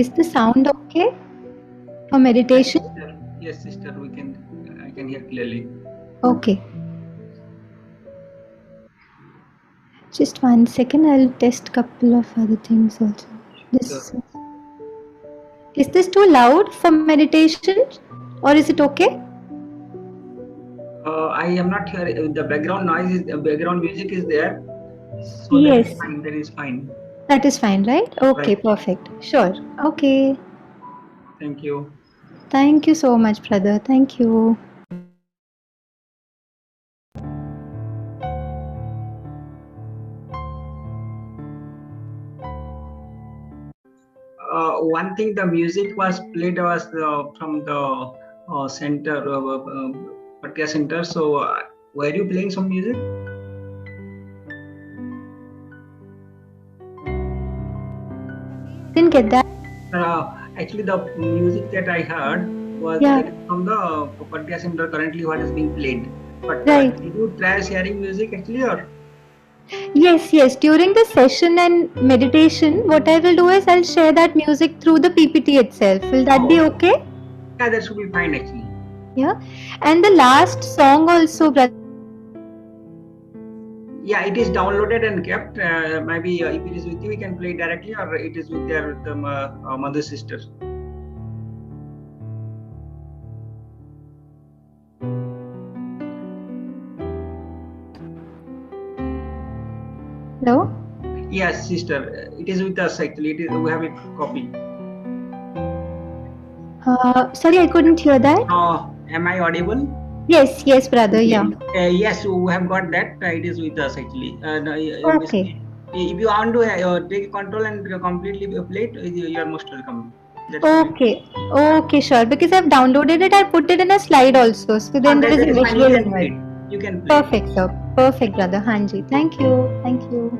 Is the sound okay for Yes, meditation? sister. Yes, sister. I can hear clearly. Okay. Just 1 second. I'll test couple of other things also. Sure. This is this too loud for meditation, or is it okay? I am not here. The background noise is background music is there, so that is Yes. fine. That is fine. That is fine, right? Okay, Right. perfect. Sure. Okay. Thank you. Thank you so much, brother. Thank you. One thing, the music was played was from the center, podcast center. So, were you playing some music? Didn't get that. Actually, the music that I heard was Yeah. that is from the podcast center currently what is being played. But Right. did you try sharing music actually, or Yes, yes. During the session and meditation, what I will do is I'll share that music through the PPT itself. Will that be oh, okay? yeah, that should be fine actually. Yeah. And the last song also, brother, which I shared, that is Yeah, it is downloaded and kept. Maybe if it is with you, we can play directly, or it is with their the mother sister. hello. Yes, sister, it is with us actually. It is, we have a copy. Sorry, I couldn't hear that. Am I audible? Yes, yes, brother. Okay. Yeah. Yes, we have got that. It is with us actually. No, Okay. basically, if you want to take control and completely play it, you are most welcome. That should be. Okay. Okay, sure. Because I've downloaded it, I put it in a slide also. So then there is That a is fine. You visual can in play it. it. You can play it. Perfect, sir. Perfect, brother. Hanji. Thank you. Thank you.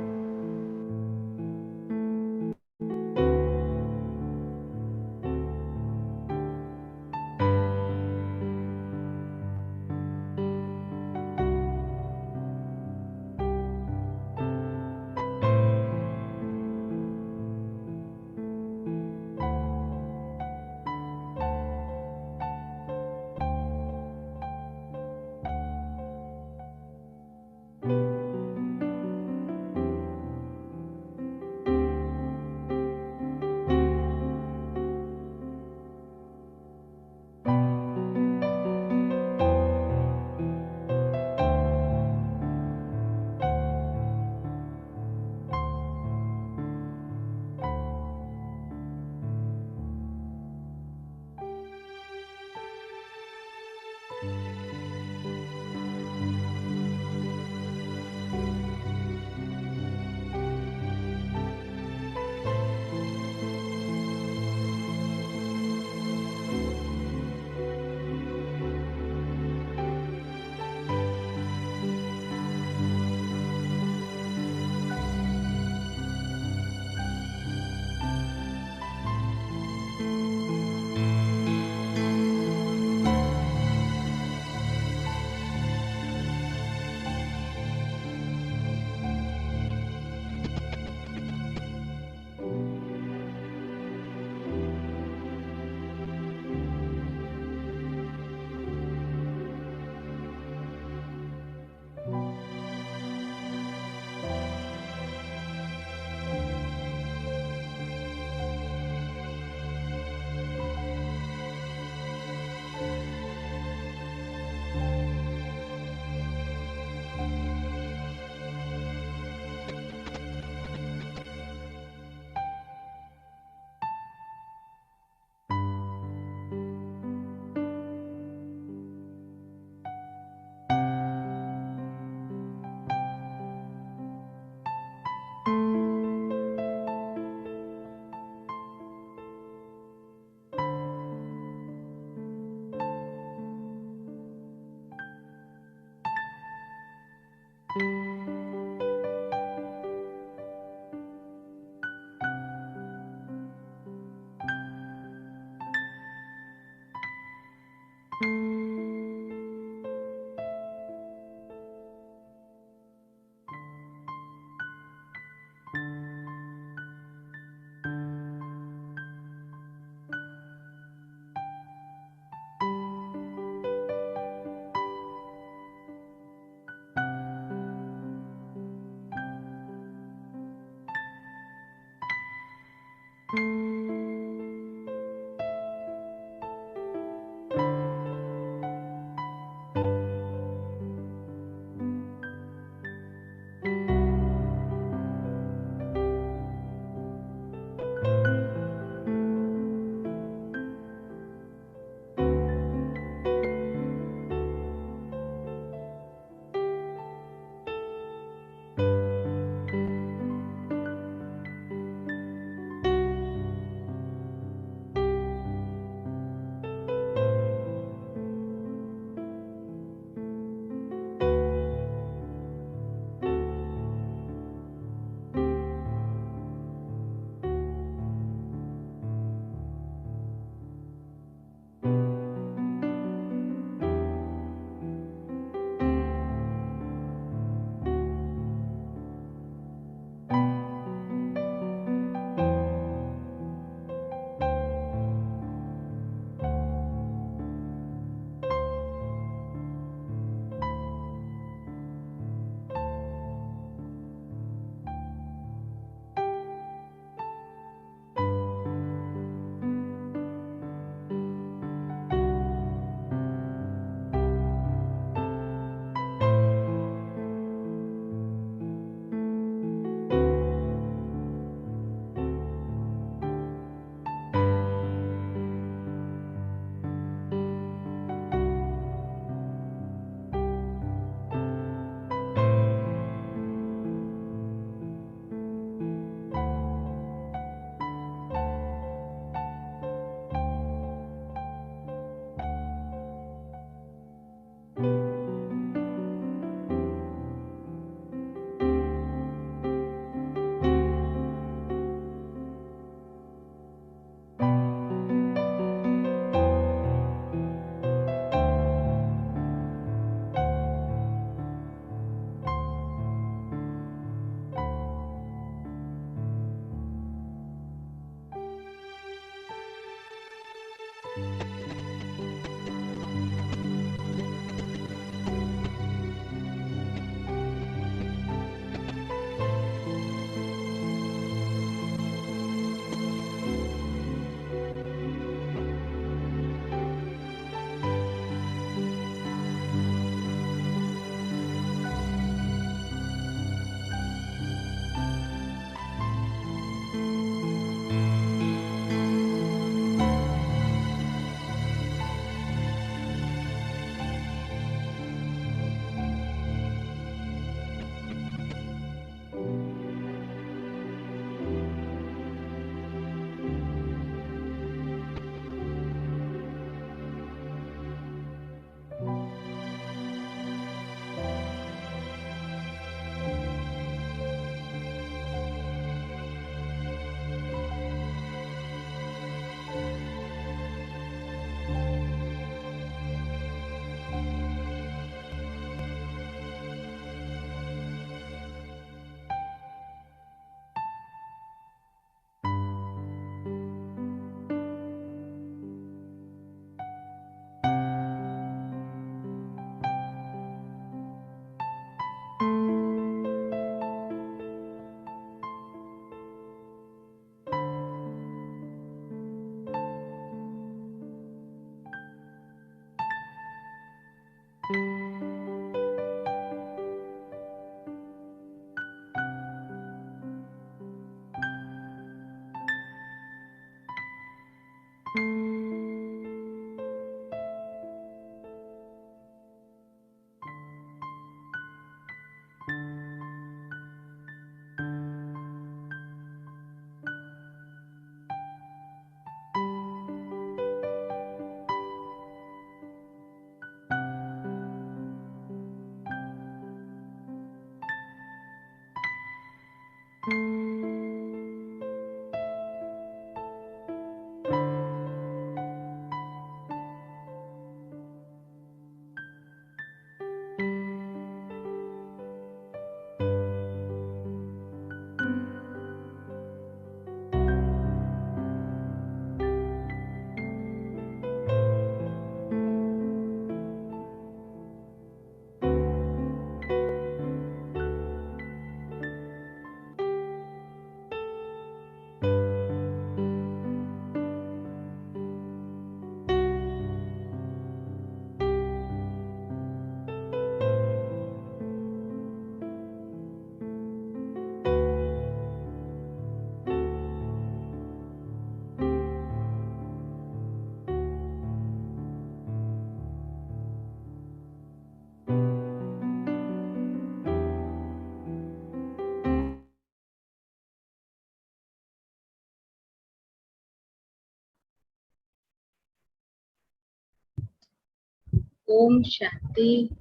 Om Shanti.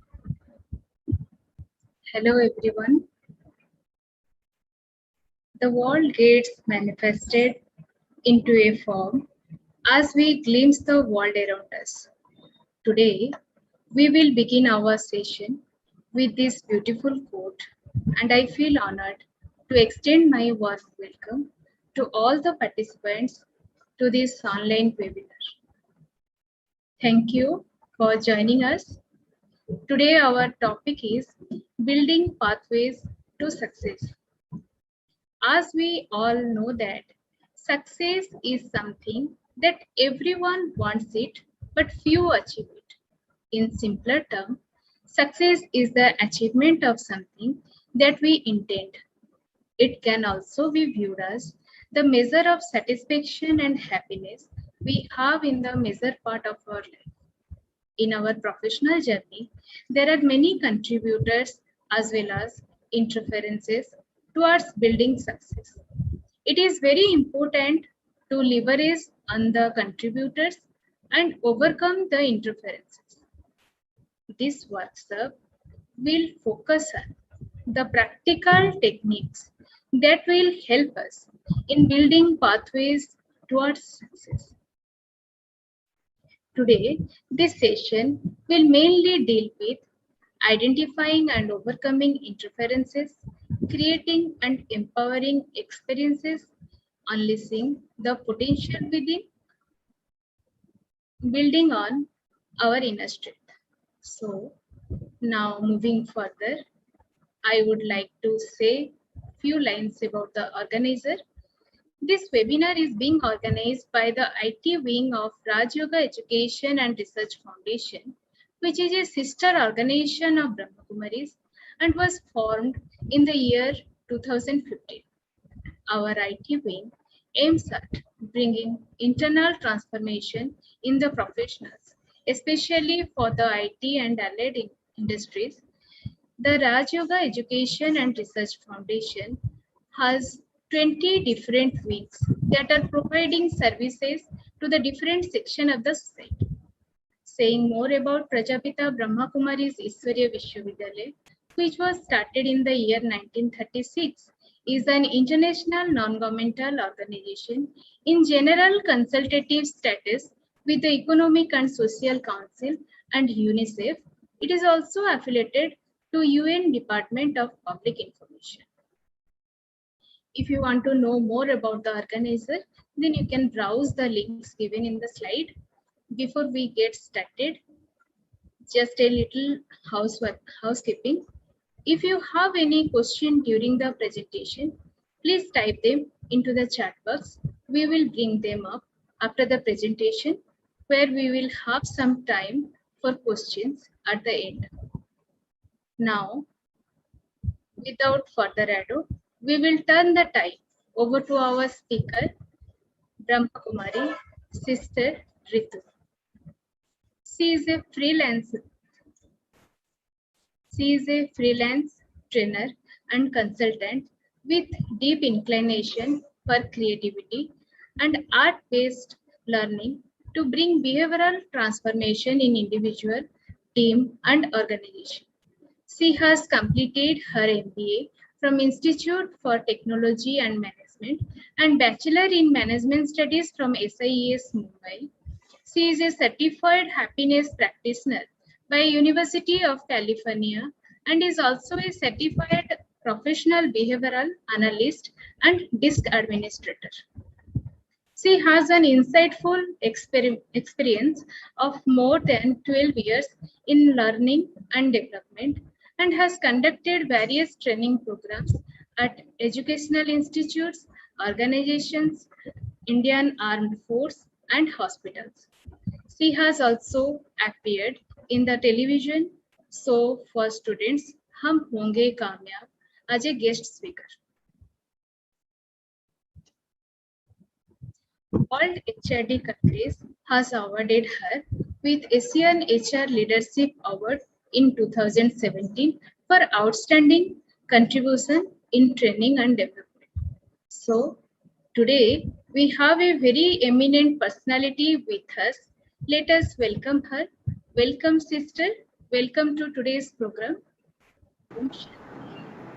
Hello everyone. The world gets manifested into a form as we glimpse the world around us. Today, we will begin our session with this beautiful quote, and I feel honored to extend my warm welcome to all the participants to this online webinar. Thank you for joining us. Today, our topic is building pathways to success. As we all know that success is something that everyone wants it, but few achieve it. In simpler terms, success is the achievement of something that we intend. It can also be viewed as the measure of satisfaction and happiness we have in the measure part of our life. In our professional journey, there are many contributors as well as interferences towards building success. It is very important to leverage on the contributors and overcome the interferences. This workshop will focus on the practical techniques that will help us in building pathways towards success. Today, this session will mainly deal with identifying and overcoming interferences, creating and empowering experiences, unleashing the potential within, building on our inner strength. So, now moving further, I would like to say few lines about the organizer. This webinar is being organized by the IT wing of Raj Yoga Education and Research Foundation, which is a sister organization of Brahma Kumaris and was formed in the year 2015. Our IT wing aims at bringing internal transformation in the professionals, especially for the IT and allied industries. The Raj Yoga Education and Research Foundation has 20 different wings that are providing services to the different section of the society. Saying more about Prajapita Brahma Kumari's Iswarya Vishwavidyalaya, which was started in the year 1936, is an international non-governmental organization in general consultative status with the Economic and Social Council and UNICEF. It is also affiliated to UN Department of Public Information. If you want to know more about the organizer, then you can browse the links given in the slide. Before we get started, just a little housekeeping. If you have any question during the presentation, please type them into the chat box. We will bring them up after the presentation, where we will have some time for questions at the end. Now, without further ado, we will turn the time over to our speaker, Brahma Kumari, Sister Ritu. She is a freelance trainer and consultant with deep inclination for creativity and art-based learning to bring behavioral transformation in individual, team, and organization. She has completed her MBA from Institute for Technology and Management and Bachelor in Management Studies from SIES Mumbai. She is a certified happiness practitioner by University of California and is also a certified professional behavioral analyst and DISC administrator. She has an insightful experience of more than 12 years in learning and development and has conducted various training programs at educational institutes, organizations, Indian Armed Force, and hospitals. She has also appeared in the television show for students Hum Honge Kamyab as a guest speaker. World HRD countries has awarded her with Asian HR Leadership Award in 2017 for outstanding contribution in training and development. So today we have a very eminent personality with us. Let us welcome her. Welcome, sister. Welcome to today's program. Om Shanti.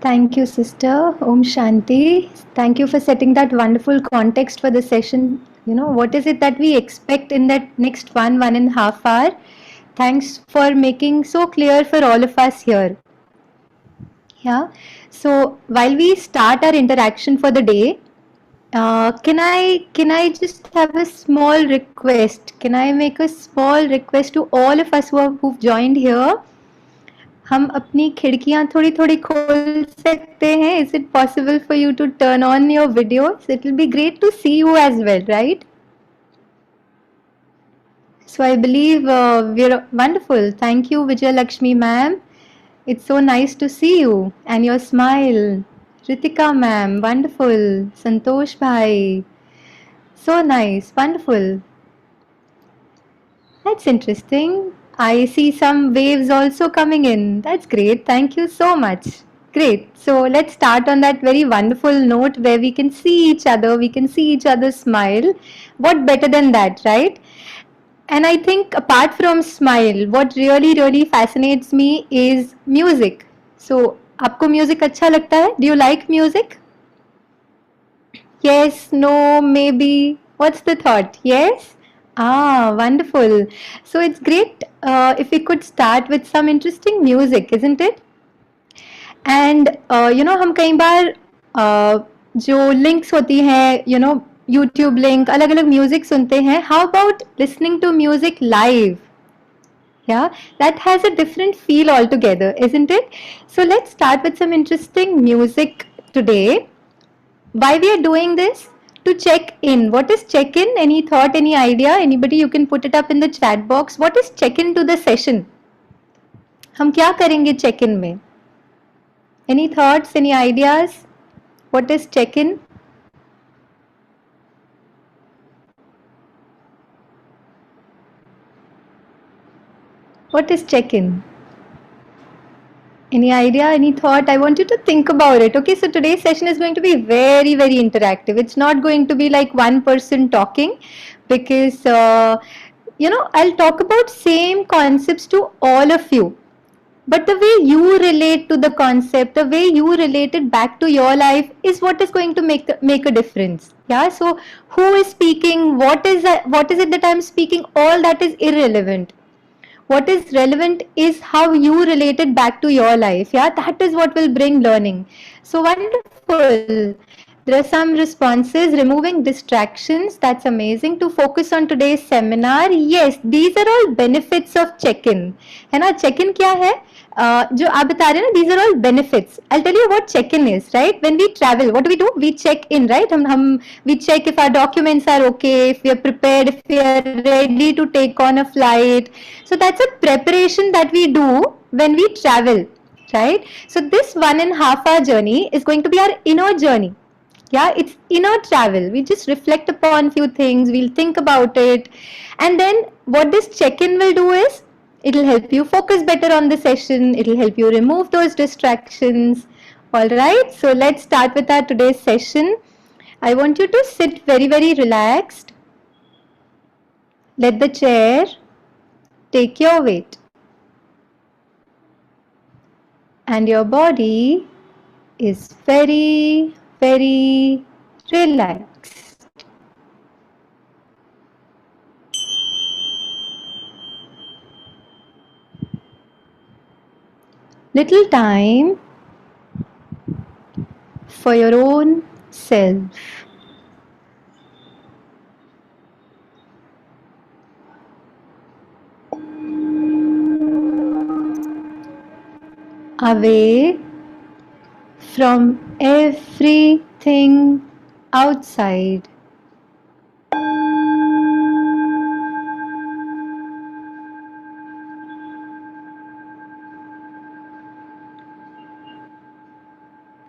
Thank you, sister. Om Shanti. Thank you for setting that wonderful context for the session. What is it that we expect in that next 1.5 hour? Thanks for making so clear for all of us here. Yeah. So while we start our interaction for the day, can I just have a small request? Can I make a small request to all of us who've joined here? हम अपनी खिड़कियां थोड़ी थोड़ी खोल सकते हैं. Is it possible for you to turn on your videos? It will be great to see you as well, right? So I believe we're wonderful. Thank you, Vijay Lakshmi ma'am. It's so nice to see you and your smile. Ritika ma'am, wonderful. Santosh bhai, so nice, wonderful. That's interesting. I see some waves also coming in. That's great. Thank you so much. Great. So let's start on that very wonderful note where we can see each other, we can see each other smile. What better than that, right? And I think apart from smile, what really, really fascinates me is music. So, आपको music अच्छा लगता है? Do you like music? Yes, no, maybe. What's the thought? Yes? Ah, wonderful. So it's great if we could start with some interesting music, isn't it? And हम कई बार जो links होती हैं, YouTube link, अलग अलग म्यूजिक सुनते हैं. How about listening to music live? Yeah, that has a different feel altogether, isn't it? So let's start with some interesting music today. Why we are doing this? To check in. What is check in? Any thought, any idea? Anybody, you can put it up in the chat box. What is check in to the session? हम क्या करेंगे check in में? Any thoughts, any ideas? What is check in? What is check in? Any idea, any thought? I want you to think about it. Okay, so today's session is going to be very, very interactive. It's not going to be like one person talking, because, I'll talk about same concepts to all of you. But the way you relate to the concept, the way you relate it back to your life is what is going to make a difference. Yeah, so who is speaking? What is it that I'm speaking? All that is irrelevant. What is relevant is how you relate it back to your life. Yeah, that is what will bring learning. So wonderful. There are some responses. Removing distractions. That's amazing. To focus on today's seminar. Yes, these are all benefits of check-in. है ना? Check-in क्या है? जो आप बता रहे हैं ना, these are all benefits. I'll tell you what check-in is, right? When we travel, what do? We check in, right? We check if our documents are okay, if we are prepared, if we are ready to take on a flight. So that's a preparation that we do when we travel, right? So this 1.5 hour journey is going to be our inner journey. Yeah, it's inner travel. We just reflect upon few things, we'll think about it, and then what this check-in will do is it'll help you focus better on the session, it'll help you remove those distractions. All right, so let's start with our today's session. I want you to sit very, very relaxed. Let the chair take your weight, and your body is very, very relaxed. Little time for your own self. Away from everything outside.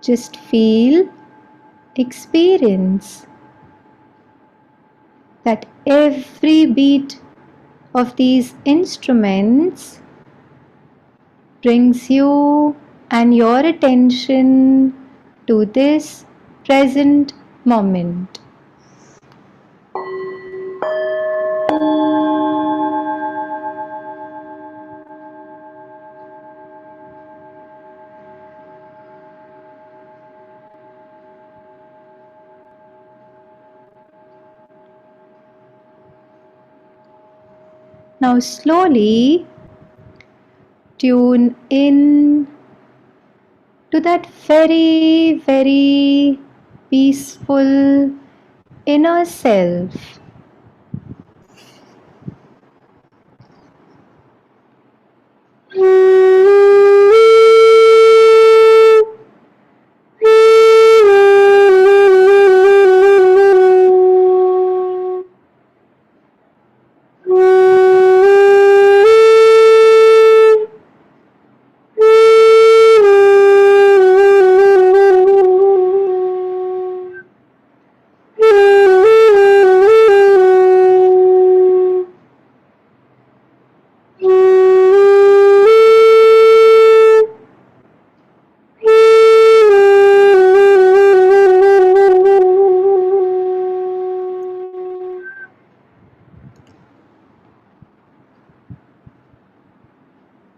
Just feel, experience that every beat of these instruments brings you and your attention to this present moment. Now slowly tune in to that very, very peaceful inner self.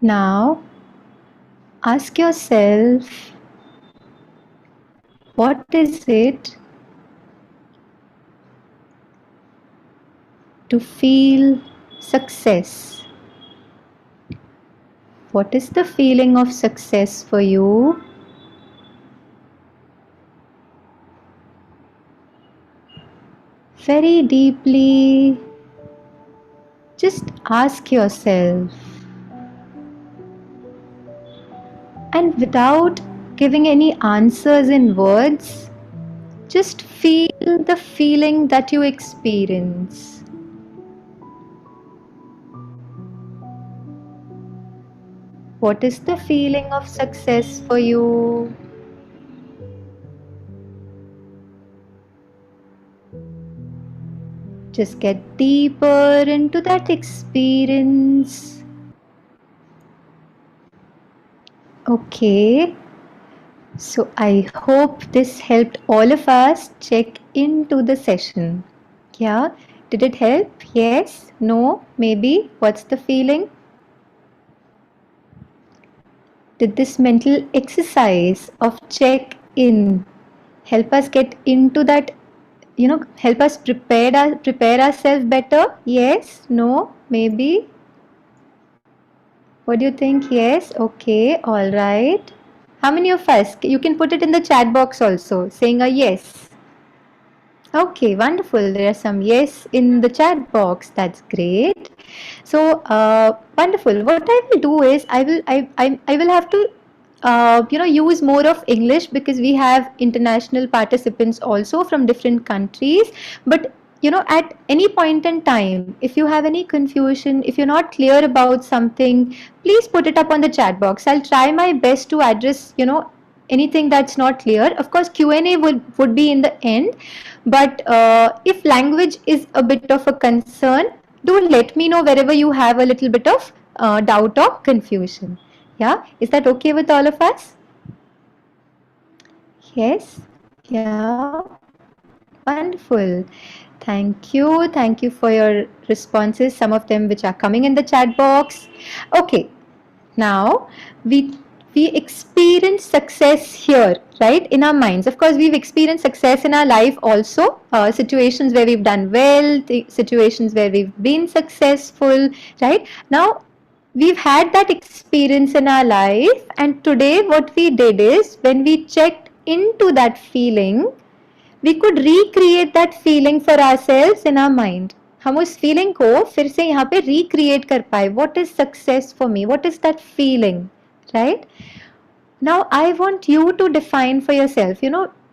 Now ask yourself, what is it to feel success? What is the feeling of success for you? Very deeply, just ask yourself, and without giving any answers in words, just feel the feeling that you experience. What is the feeling of success for you? Just get deeper into that experience. Okay, so I hope this helped all of us check into the session. Yeah, did it help? Yes? No? Maybe? What's the feeling? Did this mental exercise of check in help us get into that, help us prepare ourselves better? Yes? No? Maybe? What do you think? Yes? Okay, all right. How many of us? You can put it in the chat box also, saying a yes. Okay, wonderful. There are some yes in the chat box. That's great. So wonderful. What I will do is I will have to use more of English because we have international participants also from different countries. But at any point in time, if you have any confusion, if you're not clear about something, please put it up on the chat box. I'll try my best to address anything that's not clear. Of course, Q&A would be in the end, but if language is a bit of a concern, do let me know wherever you have a little bit of doubt or confusion. Yeah, is that okay with all of us? Yes. Yeah, wonderful. Thank you for your responses, some of them which are coming in the chat box. Okay, now we we experience success here, right, in our minds. Of course, we've experienced success in our life also, situations where we've done well, situations where we've been successful, right? Now we've had that experience in our life, and today what we did is, when we checked into that feeling, we could recreate that feeling for ourselves in our mind. हम उस feeling को फिर से यहाँ पे recreate कर पाए. What is success for me? What is that feeling? Right? Now I want you to define for yourself.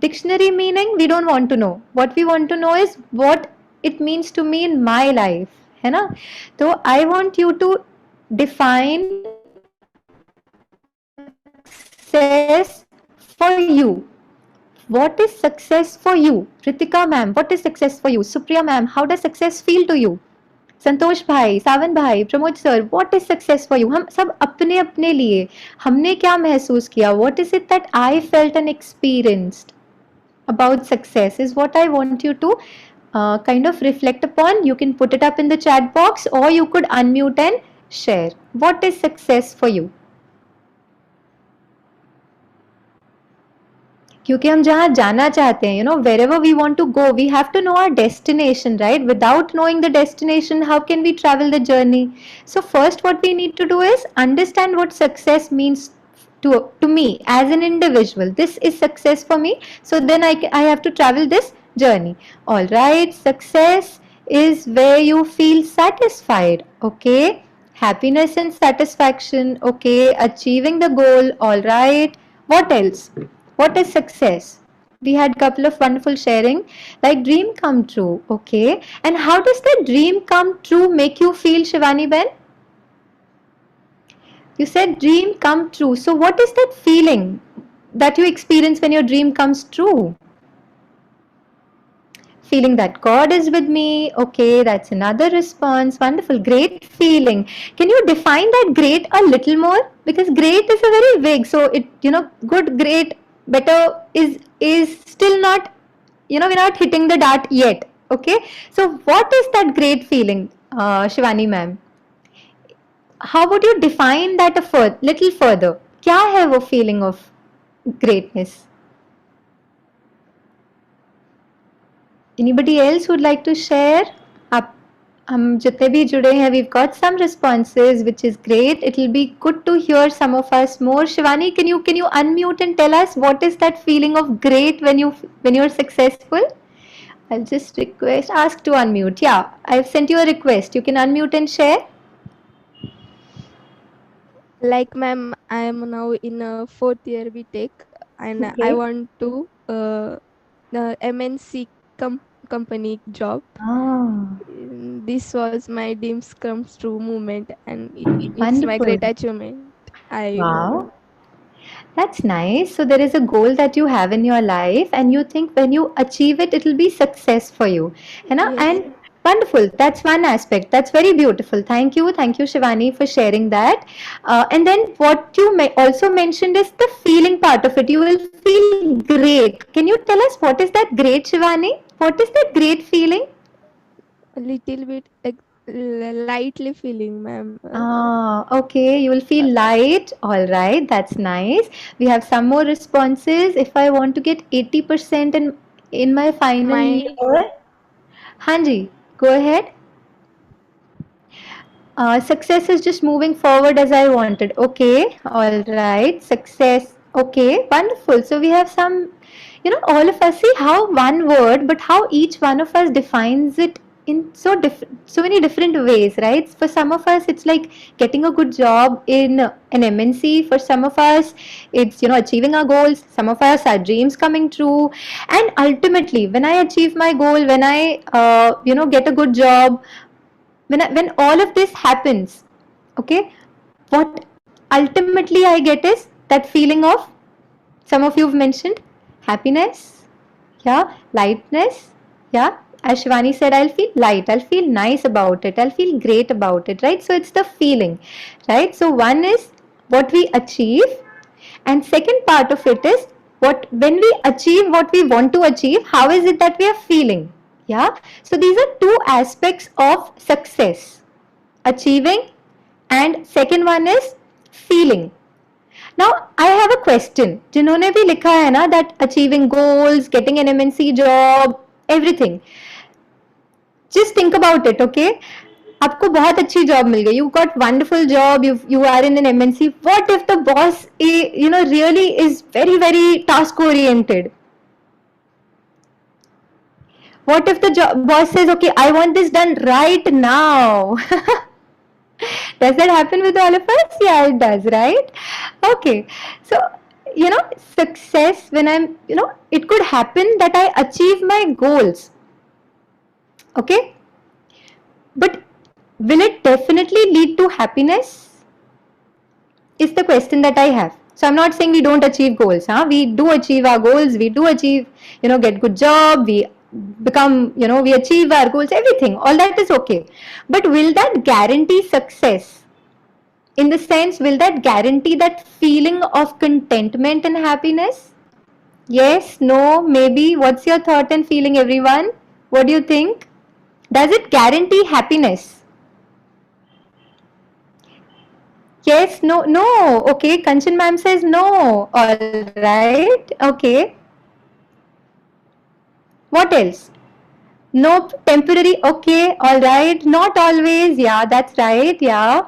Dictionary meaning we don't want to know. What we want to know is what it means to me in my life. है ना? So I want you to define success for you. What is success for you? Ritika ma'am, what is success for you? Supriya ma'am, how does success feel to you? संतोष भाई, सावन भाई, Pramod sir, what is success for you? हम सब अपने अपने लिए हमने क्या महसूस किया? What is it that I felt and experienced about success is what I want you to kind of reflect upon. You can put it up in the chat box, or you could unmute and share. What is success for you? क्योंकि हम जहाँ जाना चाहते हैं, wherever we want to go, we have to know our destination, right? Without knowing the destination, how can we travel the journey? So first what we need to do is understand what success means to me as an individual. This is success for me, so then I have to travel this journey. All right, success is where you feel satisfied, okay? Happiness and satisfaction, okay? Achieving the goal, all right? What else? What is success? We had couple of wonderful sharing, like dream come true, okay? And how does the dream come true make you feel, Shivani Ben? You said dream come true. So what is that feeling that you experience when your dream comes true? Feeling that God is with me. Okay, that's another response. Wonderful, great feeling. Can you define that great a little more? Because great is a very vague. So it, good, great, better is still not, we're not hitting the dart yet. Okay. So what is that great feeling, Shivani ma'am? How would you define that a little further? क्या है वो feeling of greatness? Anybody else would like to share? आप हम जितने भी जुड़े हैं, we've got some responses, which is great. It will be good to hear some of us more. Shivani, can you unmute and tell us what is that feeling of great when you're successful? I'll just ask to unmute. Yeah, I've sent you a request. You can unmute and share. Like, ma'am, I am now in a 4th year BTech, and Okay. I want to the MNC company job. This was my dreams comes true moment, and it's my Wonderful. great achievement. Wow. That's nice. So there is a goal that you have in your life, and you think when you achieve it, it'll be success for you. Yes. And wonderful. That's one aspect. That's very beautiful. Thank you, Shivani, for sharing that. And then what you also mentioned is the feeling part of it. You will feel great. Can you tell us what is that great, Shivani? What is that great feeling? A little bit lightly feeling, ma'am. Okay, you will feel light. All right, that's nice. We have some more responses. If I want to get 80% in my final year, Hanji, go ahead. Success is just moving forward as I wanted. Okay, all right. Success. Okay, wonderful. So we have some, all of us see how one word, but how each one of us defines it in so many different ways, right? For some of us, it's like getting a good job in an MNC. For some of us, it's achieving our goals. Some of us, our dreams coming true, and ultimately, when I achieve my goal, when I get a good job, when all of this happens, okay, what ultimately I get is that feeling of, some of you've mentioned, happiness, yeah, lightness, yeah. As Shivani said, I'll feel light, I'll feel nice about it, I'll feel great about it, right? So it's the feeling, right? So one is what we achieve, and second part of it is when we achieve what we want to achieve, how is it that we are feeling? Yeah. So these are two aspects of success: achieving, and second one is feeling. Now I have a question. जिन्होंने भी लिखा है ना that achieving goals, getting an MNC job, everything. Just think about it, okay? आपको बहुत अच्छी job मिल गई, you got wonderful job, you are in an MNC. What if the boss really is very very task oriented? What if the boss says, okay, I want this done right now? Does that happen with all of us? Yeah, it does, right? Okay, so success, when I'm it could happen that I achieve my goals, okay, but will it definitely lead to happiness, is the question that I have. So I'm not saying we don't achieve goals. We do achieve our goals, we do achieve, get good job, we become, we achieve our goals, everything, all that is okay. But will that guarantee success? In the sense, will that guarantee that feeling of contentment and happiness? Yes, no, maybe. What's your thought and feeling, everyone? What do you think? Does it guarantee happiness? Yes, no, no. Okay, Kanchan ma'am says no. All right. Okay. What else? Nope, temporary. Okay, all right. Not always. Yeah, that's right. Yeah.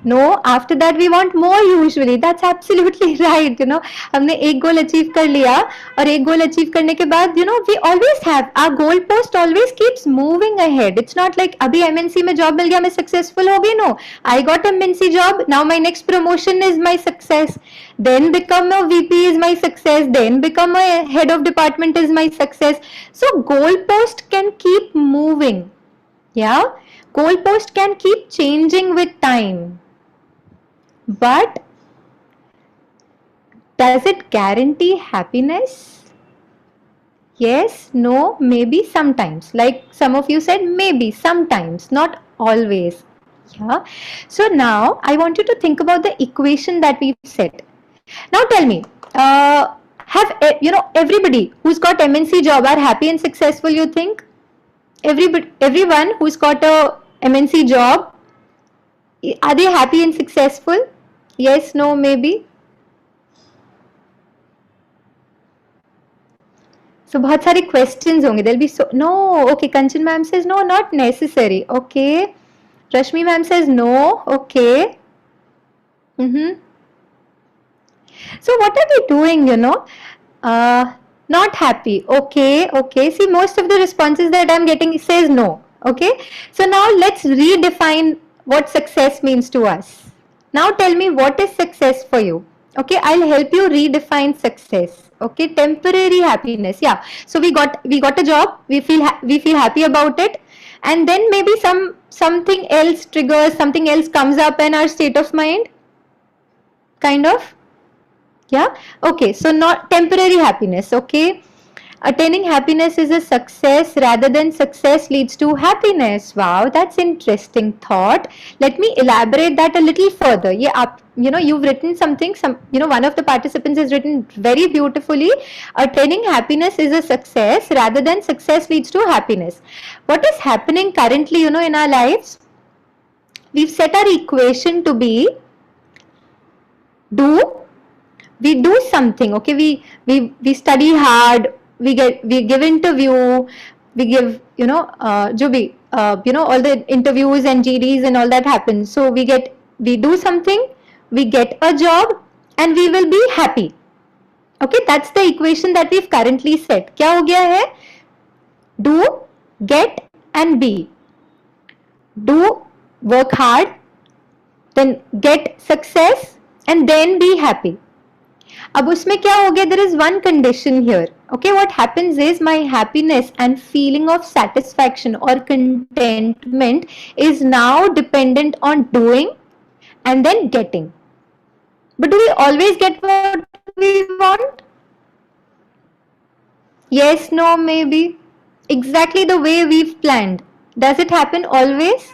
No, after that we want more usually. That's absolutely right. हमने एक goal achieve कर लिया और एक goal achieve करने के बाद we always have our goal post always keeps moving ahead. It's not like अभी MNC में job मिल गया मैं successful हो गई. No, I got MNC job. Now my next promotion is my success. Then become a VP is my success. Then become a head of department is my success. So goal post can keep moving. Yeah, goal post can keep changing with time. But does it guarantee happiness? Yes, no, maybe sometimes. Like some of you said, maybe sometimes, not always. Yeah. So now I want you to think about the equation that we've set. Now tell me, have everybody who's got MNC job are happy and successful? You think everyone who's got a MNC job, are they happy and successful? Yes, no, maybe. So बहुत सारे questions होंगे. There'll be no. Okay, Kanchan ma'am says no, not necessary. Okay. Rashmi ma'am says no. Okay. So what are we doing? Not happy. Okay. Okay. See, most of the responses that I'm getting says no. Okay. So now let's redefine what success means to us. Now tell me, what is success for you? Okay, I'll help you redefine success. Okay, temporary happiness. Yeah. So we got a job. We feel happy about it, and then maybe something else triggers, something else comes up in our state of mind. Kind of. Yeah. Okay. So not temporary happiness. Okay. Attaining happiness is a success rather than success leads to happiness. Wow, that's interesting thought. Let me elaborate that a little further. Yeah, you've written something. One of the participants has written very beautifully. Attaining happiness is a success rather than success leads to happiness. What is happening currently, in our lives? We've set our equation to be we do something. Okay, we study hard. We give interview, we give all the interviews and GDs and all that happens. So we do something, we get a job, and we will be happy. Okay, that's the equation that we've currently set. क्या हो गया है? Do, get, and be. Do, work hard, then get success, and then be happy. अब उसमें क्या हो गया? There is one condition here. Okay, what happens is my happiness and feeling of satisfaction or contentment is now dependent on doing and then getting. But do we always get what we want? Yes, no, maybe. Exactly the way we've planned. Does it happen always?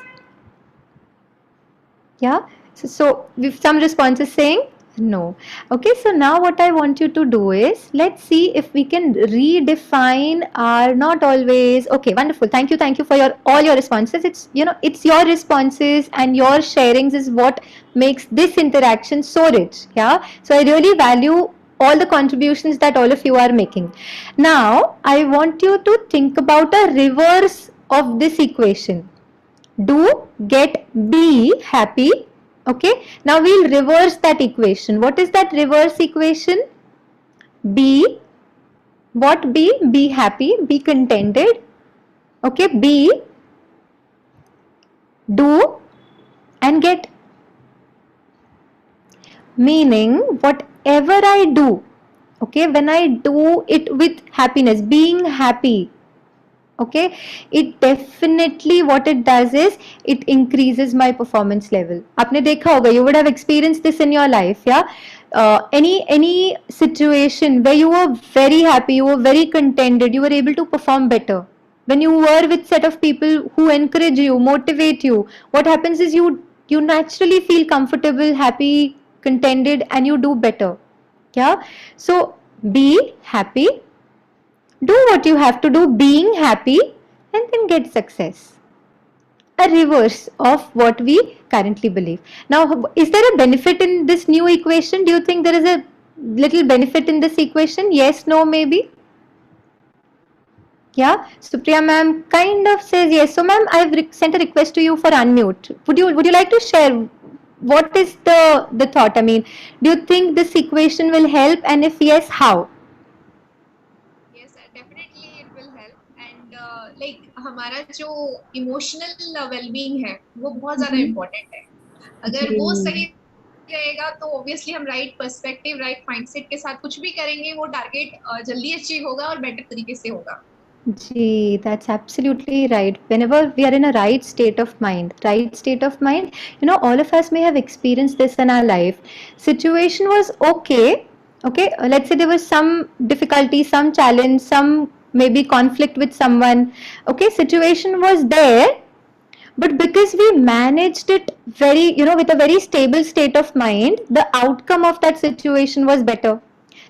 Yeah. So we've some responses saying no. Okay, so now what I want you to do is, let's see if we can redefine our not always. Okay, wonderful. Thank you for all your responses. It's it's your responses and your sharings is what makes this interaction so rich. Yeah, so I really value all the contributions that all of you are making. Now I want you to think about a reverse of this equation. Do, get, be happy. Okay, now we'll reverse that equation. What is that reverse equation? Be, what be? Be happy, be contented. Okay, be, do, and get. Meaning, whatever I do, okay, when I do it with happiness, being happy, okay, it definitely what it does is it increases my performance level. आपने देखा होगा, you would have experienced this in your life. Yeah, any situation where you were very happy, you were very contented, you were able to perform better. When you were with set of people who encourage you, motivate you, what happens is you naturally feel comfortable, happy, contented, and you do better. Yeah, so be happy. Do what you have to do, being happy, and then get success. A reverse of what we currently believe. Now, is there a benefit in this new equation? Do you think there is a little benefit in this equation? Yes, no, maybe? Yeah, Supriya ma'am kind of says yes. So ma'am, I've sent a request to you for unmute. Would you like to share what is the thought? I mean, do you think this equation will help, and if yes, how? Yes, definitely it will help. And like हमारा जो emotional wellbeing है वो बहुत ज्यादा important है. अगर वो सही रहेगा तो ऑब्वियसली हम राइट पर्सपेक्टिव राइट माइंडसेट के साथ कुछ भी करेंगे वो टारगेट जल्दी अचीव होगा और बेटर तरीके से होगा. Gee, that's absolutely right. Whenever we are in a right state of mind, all of us may have experienced this in our life. Situation was okay. Okay, let's say there was some difficulty, some challenge, some maybe conflict with someone. Okay, situation was there, but because we managed it very, with a very stable state of mind, the outcome of that situation was better.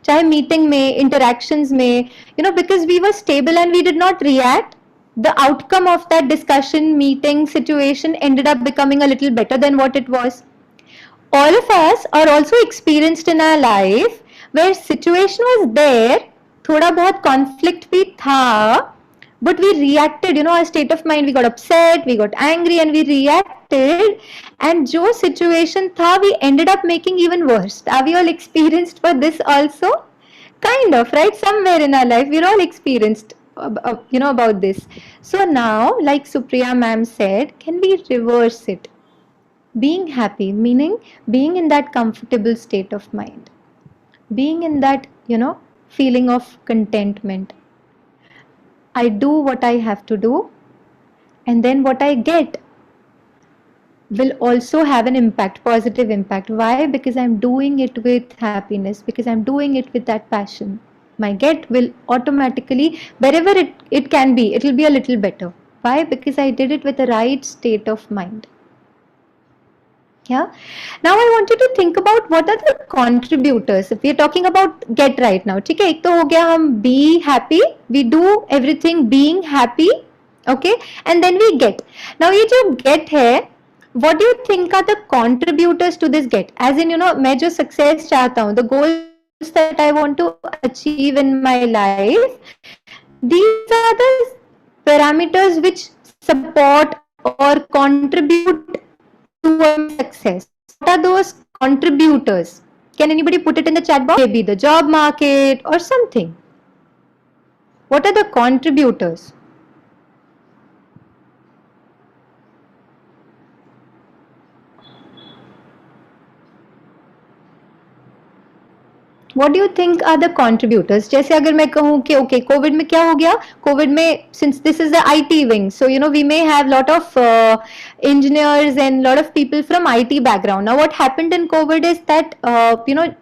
चाहे meeting में, interactions में, because we were stable and we did not react, the outcome of that discussion, meeting, situation ended up becoming a little better than what it was. All of us are also experienced in our life where situation was there, थोड़ा बहुत conflict भी था, but we reacted, our state of mind, we got upset, we got angry, and we reacted, and jo situation tha, we ended up making even worse. Are we all experienced for this also? Kind of, right? Somewhere in our life we're all experienced about this. So now, like Supriya ma'am said, can we reverse it? Being happy, meaning being in that comfortable state of mind, being in that feeling of contentment. I do what I have to do, and then what I get will also have an impact, positive impact. Why? Because I'm doing it with happiness, because I'm doing it with that passion. My get will automatically, wherever it can be, it will be a little better. Why? Because I did it with the right state of mind. Yeah. Now I want you to think about what are the contributors. If we are talking about get right now, ठीक है, एक तो हो गया हम be happy, we do everything being happy, okay, and then we get. Now ये जो get है, what do you think are the contributors to this get? As in, मैं जो success चाहता हूँ, the goals that I want to achieve in my life, these are the parameters which support or contribute towards success. What are those contributors? Can anybody put it in the chat box? Maybe the job market or something. What are the contributors? What do you think are the contributors? जैसे अगर मैं कहूँ कि okay, COVID में क्या हो गया? COVID में, since this is the IT wing, so we may have lot of engineers and lot of people from IT background. Now what happened in COVID is that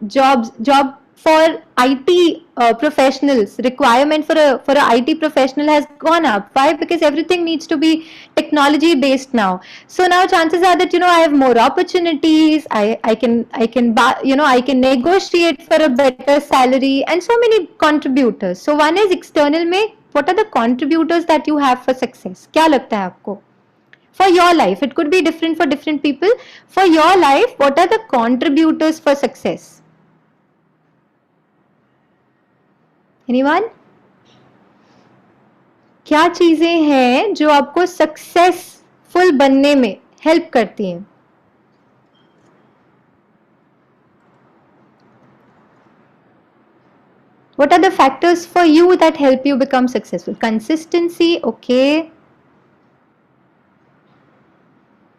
job for IT professionals, requirement for a IT professional has gone up. Why? Because everything needs to be technology based now. So now chances are that I have more opportunities. I can negotiate for a better salary, and so many contributors. So one is external में, what are the contributors that you have for success? क्या लगता है आपको? For your life, it could be different for different people. For your life, what are the contributors for success? Anyone? क्या चीजें हैं जो आपको सक्सेसफुल बनने में हेल्प करती हैं? What are the factors for you that help you become successful? Consistency, okay.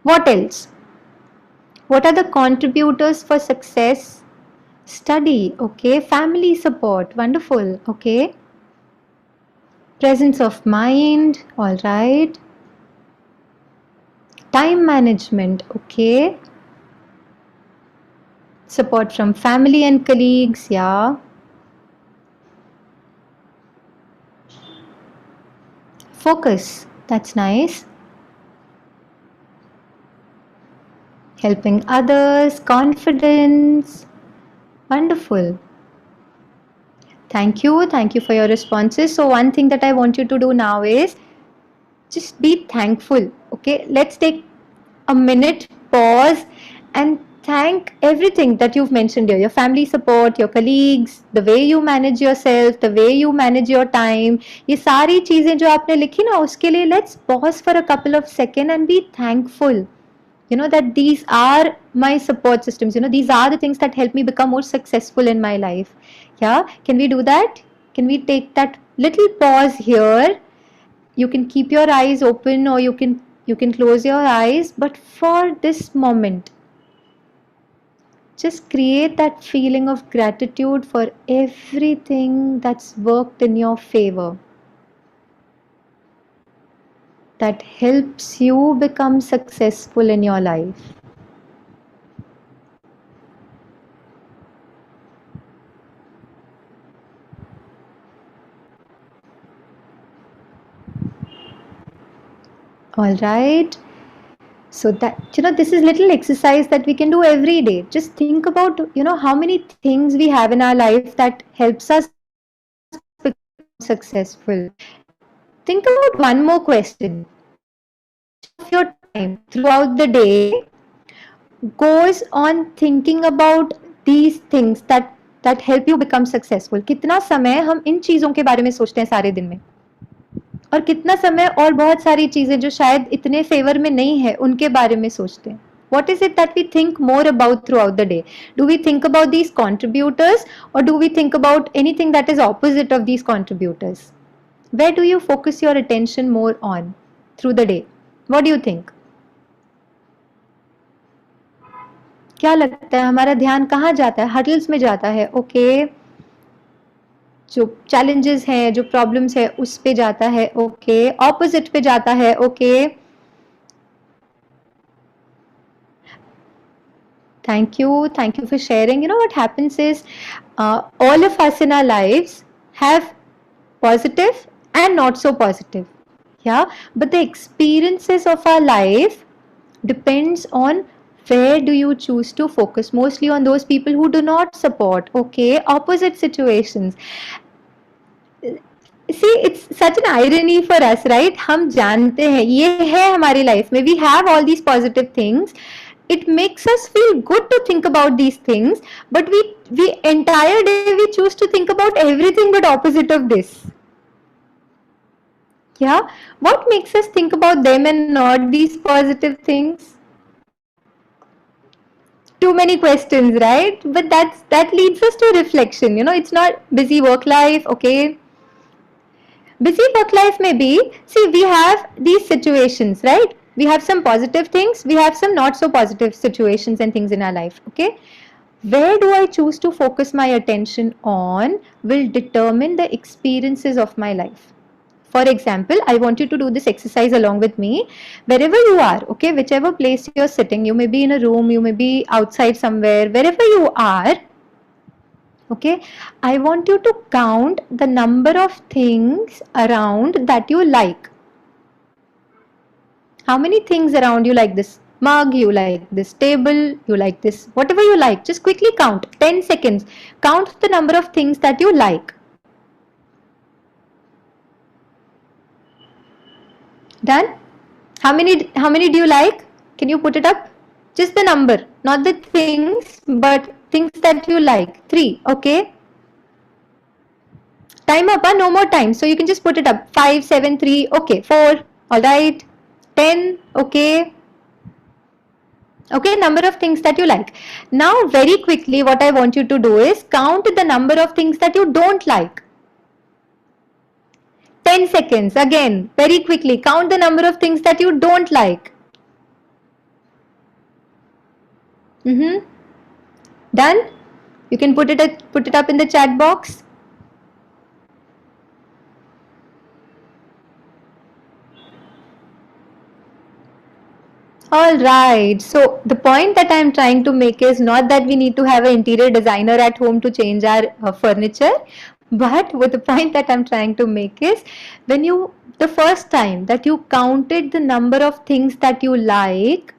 What else? What are the contributors for success? Study, okay. Family support, wonderful, okay. Presence of mind, all right. Time management, okay. Support from family and colleagues, yeah. Focus, that's nice. Helping others, confidence, wonderful. Thank you for your responses. So one thing that I want you to do now is just be thankful, okay. Let's take a minute, pause, and thank everything that you've mentioned here, your family support, your colleagues, the way you manage yourself, the way you manage your time. ये सारी चीजें जो आपने लिखी ना, उसके लिए let's pause for a couple of seconds and be thankful. You know that these are my support systems. You know, these are the things that help me become more successful in my life. Yeah, can we do that? Can we take that little pause here? You can keep your eyes open or you can close your eyes, but for this moment, just create that feeling of gratitude for everything that's worked in your favor, that helps you become successful in your life. All right. So that, this is little exercise that we can do every day. Just think about, how many things we have in our life that helps us become successful. Think about one more question. Of your time throughout the day goes on thinking about these things that help you become successful. कितना समय हम इन चीजों के बारे में सोचते हैं सारे दिन में, और कितना समय और बहुत सारी चीजें जो शायद इतने फेवर में नहीं है उनके बारे में सोचते हैं. What is it that we think more about throughout the day? Do we think about these contributors or do we think about anything that is opposite of these contributors? Where do you focus your attention more on through the day? What do you think? क्या लगता है हमारा ध्यान कहाँ जाता है? Hurdles में जाता है, ओके. जो चैलेंजेस हैं, जो प्रॉब्लम्स है, उस पे जाता है, ओके. ऑपोजिट पे जाता है, okay. Thank you for sharing. You know what happens is all of us in our lives have positive and not so positive, yeah, but the experiences of our life depends on where do you choose to focus, mostly on those people who do not support, okay, opposite situations. See, it's such an irony for us, right? हम जानते हैं ये है हमारी life में, we have all these positive things. It makes us feel good to think about these things, but we entire day we choose to think about everything but opposite of this. Yeah, what makes us think about them and not these positive things? Too many questions, right? But that leads us to reflection. You know, it's not busy work life, okay? Busy work life may be, see, we have these situations, right? We have some positive things, we have some not so positive situations and things in our life, okay? Where do I choose to focus my attention on will determine the experiences of my life. For example, I want you to do this exercise along with me. Wherever you are, okay, whichever place you're sitting, you may be in a room, you may be outside somewhere, wherever you are, okay, I want you to count the number of things around that you like. How many things around you like this mug, you like this table, you like this, whatever you like, just quickly count, 10 seconds. Count the number of things that you like. Done? How many do you like? Can you put it up? Just the number, not the things, but things that you like. 3, okay. Time up, no more time. So you can just put it up. 5, 7, 3, okay. 4, all right. 10, okay. Okay, number of things that you like. Now, very quickly, what I want you to do is count the number of things that you don't like. 10 seconds. Again, very quickly, count the number of things that you don't like. Done? You can put it up in the chat box. All right. So the point that I am trying to make is not that we need to have an interior designer at home to change our furniture, but what the point that I'm trying to make is the first time that you counted the number of things that you like,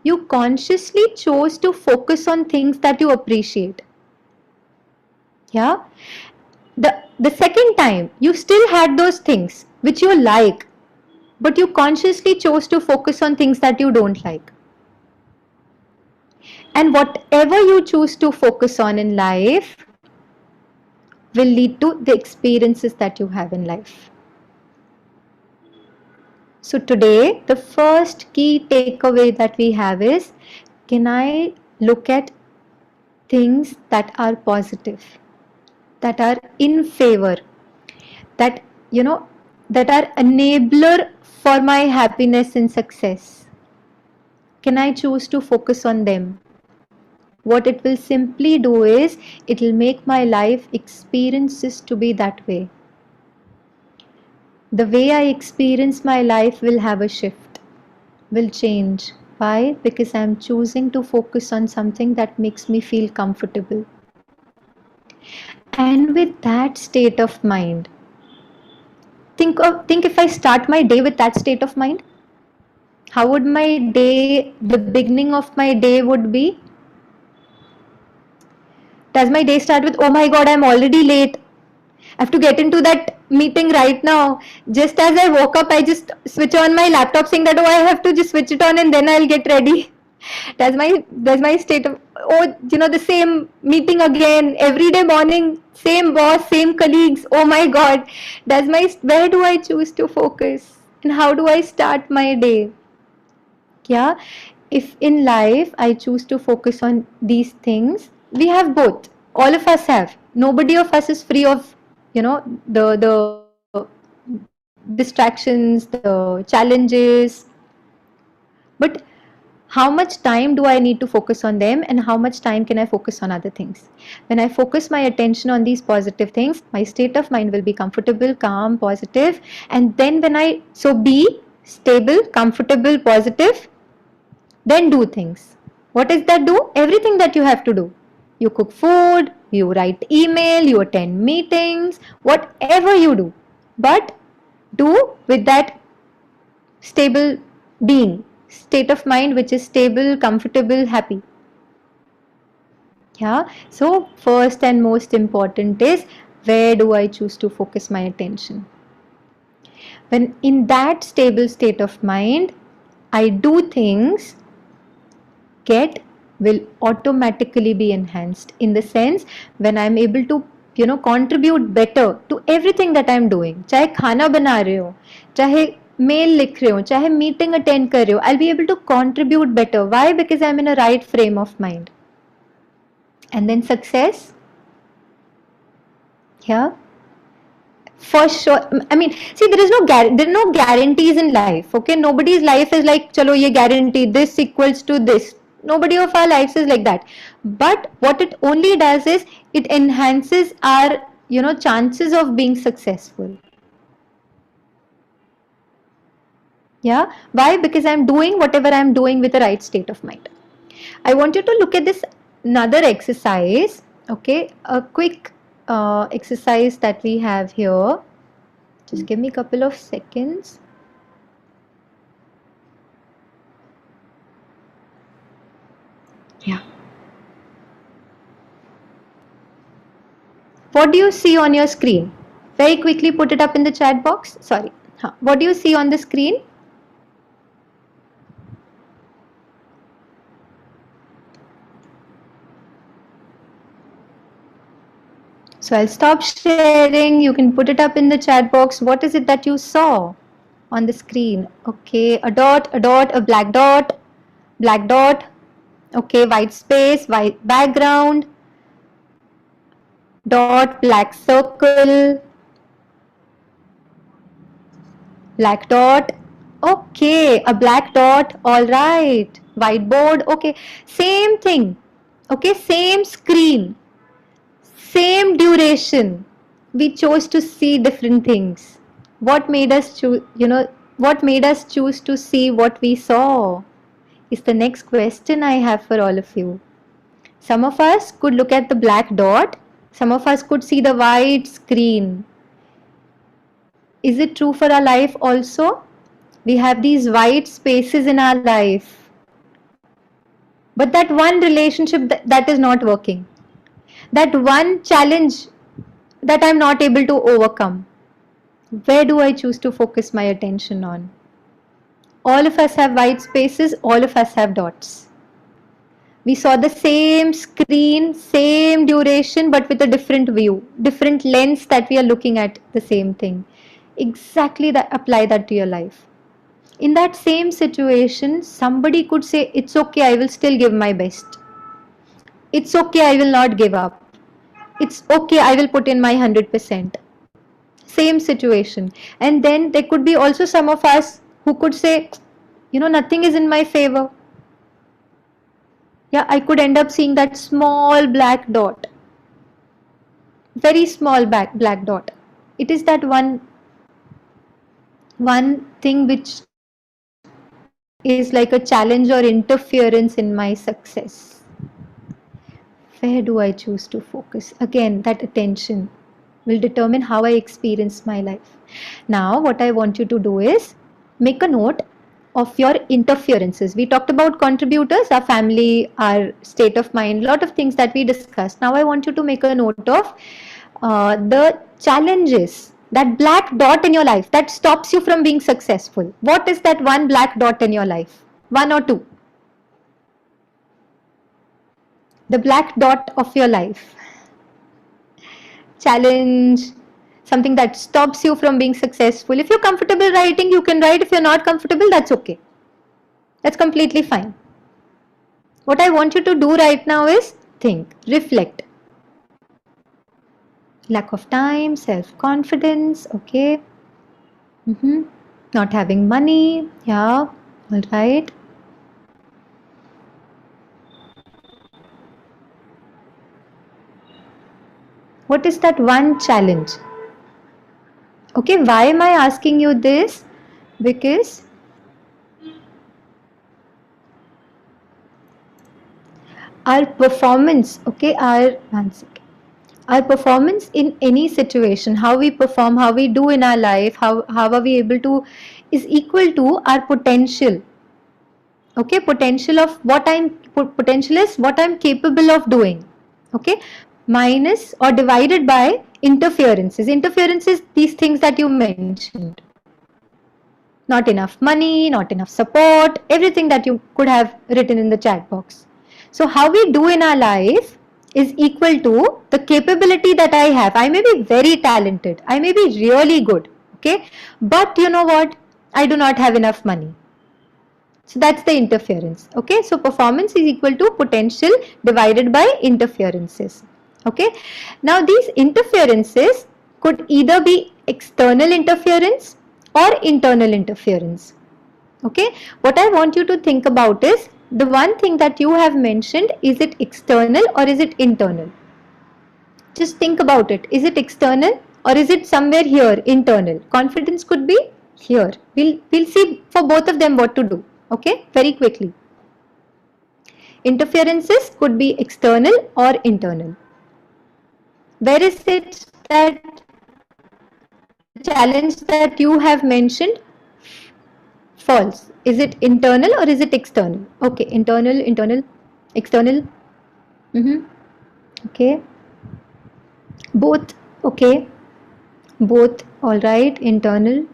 you consciously chose to focus on things that you appreciate. Yeah. The second time you still had those things which you like, but you consciously chose to focus on things that you don't like. And whatever you choose to focus on in life will lead to the experiences that you have in life. So today, the first key takeaway that we have is, can I look at things that are positive, that are in favor, that, that are enabler for my happiness and success? Can I choose to focus on them? What it will simply do is, it will make my life experiences to be that way. The way I experience my life will have a shift, will change. Why? Because I'm choosing to focus on something that makes me feel comfortable. And with that state of mind, think if I start my day with that state of mind, how would my day, the beginning of my day would be? Does my day start with, oh my god, I'm already late, I have to get into that meeting right now. Just as I woke up, I just switch on my laptop saying that, oh, I have to just switch it on and then I'll get ready. Does my state of, oh, the same meeting again, every day morning, same boss, same colleagues, oh my god. Where do I choose to focus? And how do I start my day? Yeah, if in life I choose to focus on these things, we have both. All of us have. Nobody of us is free of, the distractions, the challenges. But how much time do I need to focus on them, and how much time can I focus on other things? When I focus my attention on these positive things, my state of mind will be comfortable, calm, positive. And then be stable, comfortable, positive, then do things. What does that do? Everything that you have to do. You cook food, you write email, you attend meetings, whatever you do. But do with that stable being, state of mind which is stable, comfortable, happy. Yeah. So first and most important is, where do I choose to focus my attention? When in that stable state of mind, I do things, will automatically be enhanced, in the sense, when I'm able to contribute better to everything that I'm doing, चाहे खाना बना रहे हो, चाहे mail लिख रहे हो, चाहे मीटिंग अटेंड कर रहे हो, I'll be able to contribute better. Why? Because I'm in a right frame of mind. And then success, yeah, for sure. I mean, see, there are no guarantees in life. Okay, nobody's life is like, chalo ye guarantee, this equals to this. Nobody of our lives is like that. But what it only does is, it enhances our chances of being successful. Yeah. Why? Because I'm doing whatever I'm doing with the right state of mind. I want you to look at this another exercise. Okay, a quick exercise that we have here. Just give me a couple of seconds. Yeah. What do you see on your screen? Very quickly put it up in the chat box. Sorry. What do you see on the screen? So I'll stop sharing. You can put it up in the chat box. What is it that you saw on the screen? Okay, a dot, a black dot, black dot. Okay, white space, white background, dot, black circle, black dot. Okay, a black dot. All right. Whiteboard. Okay, same thing. Okay, same screen, same duration. We chose to see different things. What made us choose? What made us choose to see what we saw? Is the next question I have for all of you. Some of us could look at the black dot. Some of us could see the white screen. Is it true for our life also? We have these white spaces in our life. But that one relationship that is not working. That one challenge that I'm not able to overcome. Where do I choose to focus my attention on? All of us have white spaces. All of us have dots. We saw the same screen, same duration, but with a different view, different lens that we are looking at the same thing. Exactly that, apply that to your life. In that same situation, somebody could say, it's okay, I will still give my best. It's okay, I will not give up. It's okay, I will put in my 100%. Same situation. And then there could be also some of us who could say, nothing is in my favor. Yeah, I could end up seeing that small black dot. Very small black dot. It is that one thing which is like a challenge or interference in my success. Where do I choose to focus? Again, that attention will determine how I experience my life. Now, what I want you to do is make a note of your interferences. We talked about contributors, our family, our state of mind, a lot of things that we discussed. Now, I want you to make a note of the challenges, that black dot in your life that stops you from being successful. What is that one black dot in your life? One or two? The black dot of your life. Challenge, something that stops you from being successful. If you're comfortable writing, you can write. If you're not comfortable, that's okay. That's completely fine. What I want you to do right now is think, reflect. Lack of time, self-confidence, okay. Not having money, yeah, all right. What is that one challenge? Okay, why am I asking you this? Because our performance, okay, our performance in any situation, how we perform, how we do in our life, how are we able to, is equal to our potential. Okay, potential is what I'm capable of doing. Okay, minus or divided by interferences. Interferences, these things that you mentioned. Not enough money, not enough support, everything that you could have written in the chat box. So how we do in our life is equal to the capability that I have. I may be very talented, I may be really good, okay, but you know what, I do not have enough money. So that's the interference. Okay, so performance is equal to potential divided by interferences. Okay, now these interferences could either be external interference or internal interference. Okay, what I want you to think about is the one thing that you have mentioned, is it external or is it internal? Just think about it. Is it external or is it somewhere here, internal? Confidence could be here. We'll see for both of them what to do. Okay, very quickly. Interferences could be external or internal. Where is it that the challenge that you have mentioned false? Is it internal or is it external? Okay, internal, external. Okay. Both. Okay. Both. All right. Internal.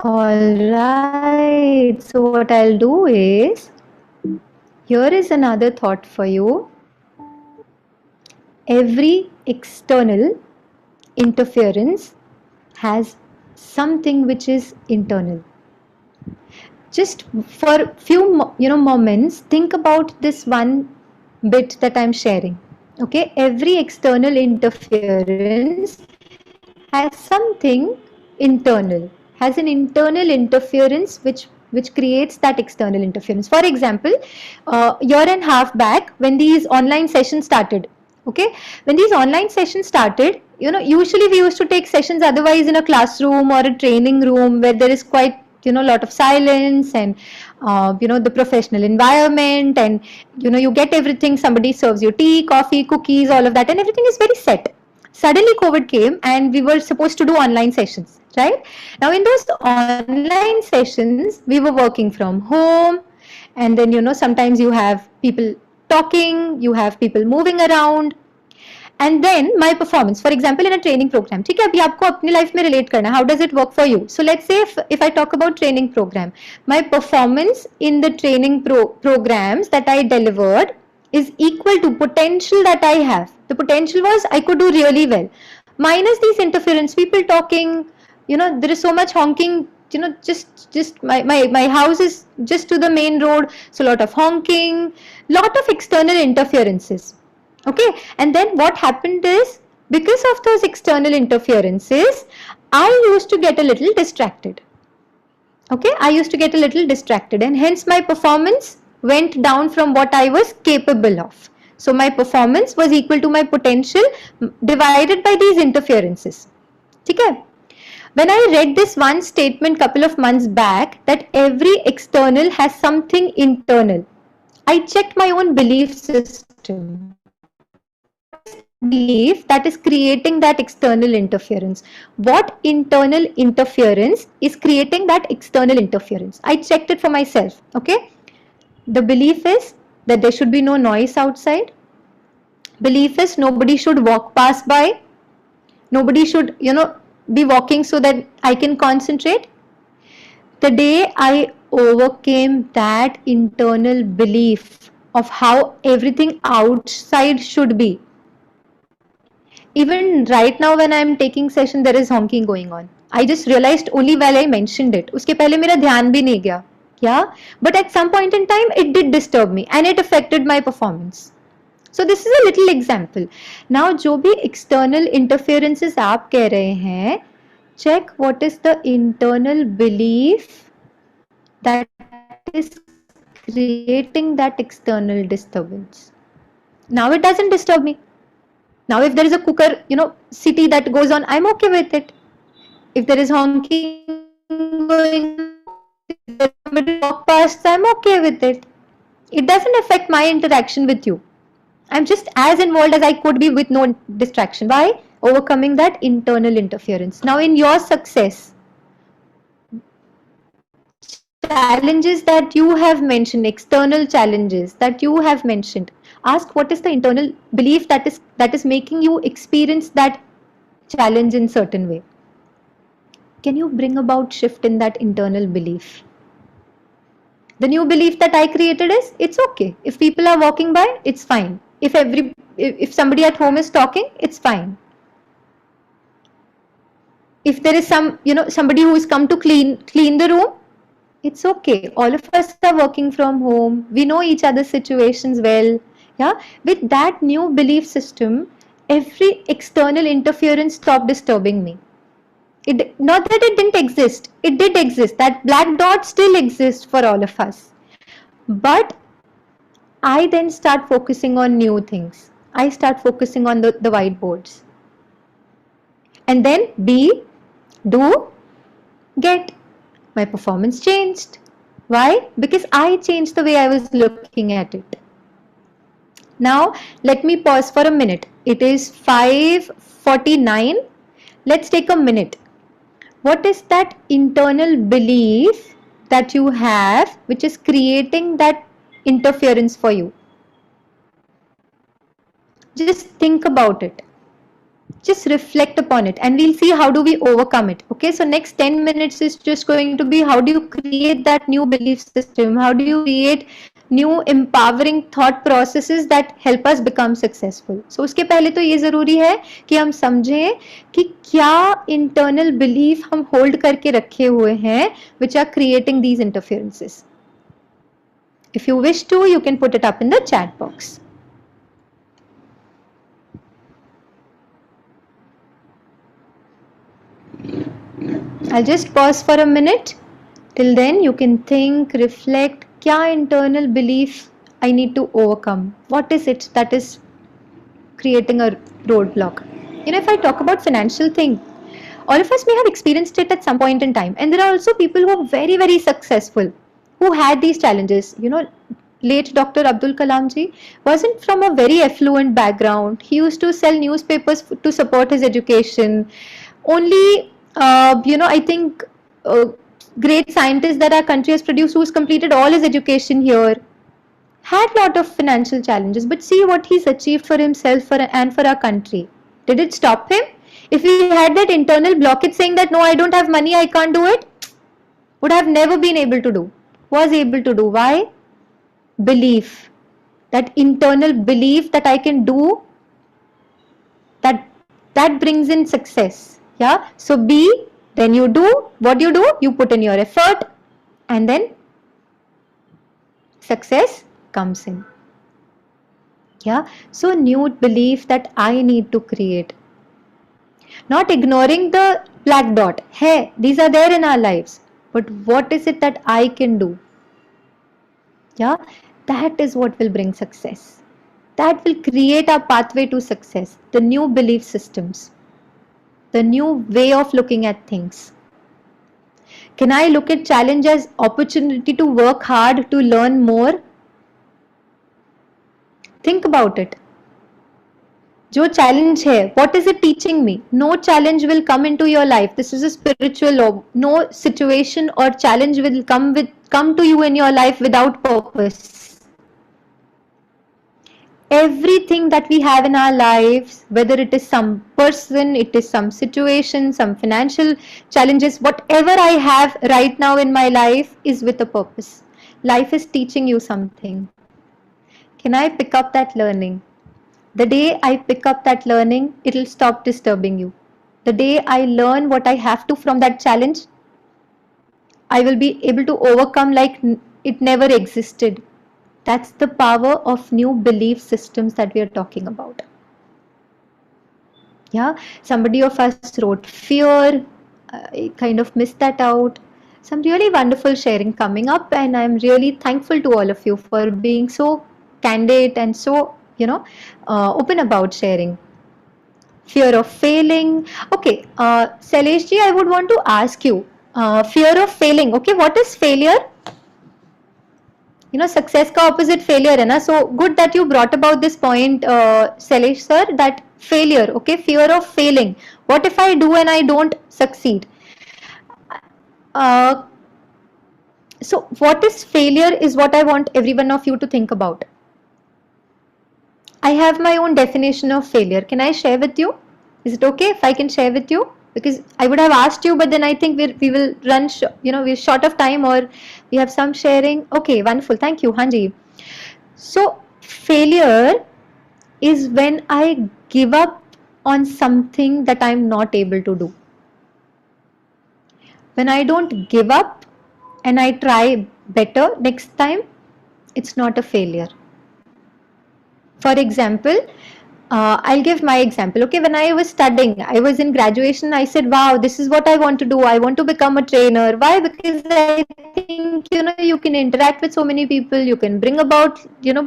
Alright, so what I'll do is, here is another thought for you. Every external interference has something which is internal. Just for few moments, think about this one bit that I'm sharing. Okay, every external interference has something internal, has an internal interference which creates that external interference. For example, year and a half back when these online sessions started, okay, when these online sessions started, usually we used to take sessions otherwise in a classroom or a training room where there is quite lot of silence and the professional environment, and you get everything, somebody serves you tea, coffee, cookies, all of that, and everything is very set. Suddenly COVID came and we were supposed to do online sessions, right? Now in those online sessions, we were working from home, and then sometimes you have people talking, you have people moving around, and then my performance, for example in a training program, ठीक है, अभी आपको अपनी life में relate करना है, how does it work for you? So let's say if I talk about training program, my performance in the training programs that I delivered is equal to potential that I have. The potential was I could do really well, minus these interference, people talking, you know, there is so much honking, you know, just my house is just to the main road, so lot of honking, lot of external interferences. Okay, and then what happened is, because of those external interferences, I used to get a little distracted. Okay, I used to get a little distracted, and hence my performance went down from what I was capable of. So my performance was equal to my potential divided by these interferences. Okay. When I read this one statement couple of months back, that every external has something internal, I checked my own belief system. Belief that is creating that external interference. What internal interference is creating that external interference? I checked it for myself. Okay, the belief is that there should be no noise outside. Belief is nobody should walk past by. Nobody should, you know, be walking so that I can concentrate. The day I overcame that internal belief of how everything outside should be, even right now when I am taking session, there is honking going on. I just realized only while I mentioned it. उसके पहले मेरा ध्यान भी नहीं गया. Yeah, but at some point in time it did disturb me and it affected my performance. So this is a little example. Now जो भी external interferences आप कह रहे हैं, check what is the internal belief that is creating that external disturbance. Now it doesn't disturb me. Now, if there is a cooker, you know, city that goes on, I'm okay with it. If there is honking going, if somebody walk past, I'm okay with it. It doesn't affect my interaction with you. I'm just as involved as I could be with no distraction. Why? Overcoming that internal interference. Now, in your success, challenges that you have mentioned, external challenges that you have mentioned, ask what is the internal belief that is making you experience that challenge in certain way. Can you bring about shift in that internal belief? The new belief that I created is, it's okay. If people are walking by, it's fine. If somebody at home is talking, it's fine. If there is somebody who is come to clean the room, it's okay. All of us are working from home. We know each other's situations well. Yeah, with that new belief system, every external interference stopped disturbing me. Not that it didn't exist. It did exist. That black dot still exists for all of us. But I then start focusing on new things. I start focusing on the whiteboards. And then be, do, get. My performance changed. Why? Because I changed the way I was looking at it. Now, let me pause for a minute. It is 5:49. Let's take a minute. What is that internal belief that you have which is creating that interference for you? Just think about it. Just reflect upon it and we'll see how do we overcome it. Okay, so next 10 minutes is just going to be how do you create that new belief system? How do you create new empowering thought processes that help us become successful? So उसके पहले तो ये ज़रूरी है कि हम समझें कि क्या internal belief हम hold करके रखे हुए हैं which are creating these interferences. If you wish to, you can put it up in the chat box. I'll just pause for a minute. Till then, you can think, reflect, kya internal belief I need to overcome? What is it that is creating a roadblock? You know, if I talk about financial thing, all of us may have experienced it at some point in time. And there are also people who are very, very successful, who had these challenges. You know, late Dr. Abdul Kalam ji wasn't from a very affluent background. He used to sell newspapers to support his education. Only I think great scientist that our country has produced who's completed all his education here had lot of financial challenges, but see what he's achieved for himself and for our country. Did it stop him? If he had that internal blockage saying that no, I don't have money, I can't do it, would have never been able to do. Was able to do. Why? Belief. That internal belief that I can do, that brings in success. Yeah. So be, then you do. What do? You put in your effort, and then success comes in. Yeah. So new belief that I need to create. Not ignoring the black dot. Hey, these are there in our lives. But what is it that I can do? Yeah, that is what will bring success. That will create a pathway to success. The new belief systems. The new way of looking at things. Can I look at challenge as opportunity to work hard, to learn more? Think about it. जो challenge है, what is it teaching me? No challenge will come into your life. This is a spiritual law. No situation or challenge will come to you in your life without purpose. Everything that we have in our lives, whether it is some person, it is some situation, some financial challenges, whatever I have right now in my life is with a purpose. Life is teaching you something. Can I pick up that learning? The day I pick up that learning, it will stop disturbing you. The day I learn what I have to from that challenge, I will be able to overcome like it never existed. That's the power of new belief systems that we are talking about. Yeah, somebody of us wrote fear. I kind of missed that out. Some really wonderful sharing coming up, and I'm really thankful to all of you for being so candid and so open about sharing. Fear of failing. Okay, Sailesh ji, I would want to ask you, fear of failing. Okay, what is failure? Success ka opposite failure hai na. So good that you brought about this point, Sailesh sir, that failure. Okay, fear of failing. What if I do and I don't succeed? So what is failure is what I want every one of you to think about. I have my own definition of failure. Can I share with you? Is it okay if I can share with you? Because I would have asked you, but then I think we will run, we're short of time, or we have some sharing. Okay, wonderful. Thank you, Hanji. So failure is when I give up on something that I'm not able to do. When I don't give up and I try better next time, it's not a failure. For example, I'll give my example. Okay, when I was studying, I was in graduation, I said, wow, this is what I want to do. I want to become a trainer. Why? Because I think, you can interact with so many people. You can bring about,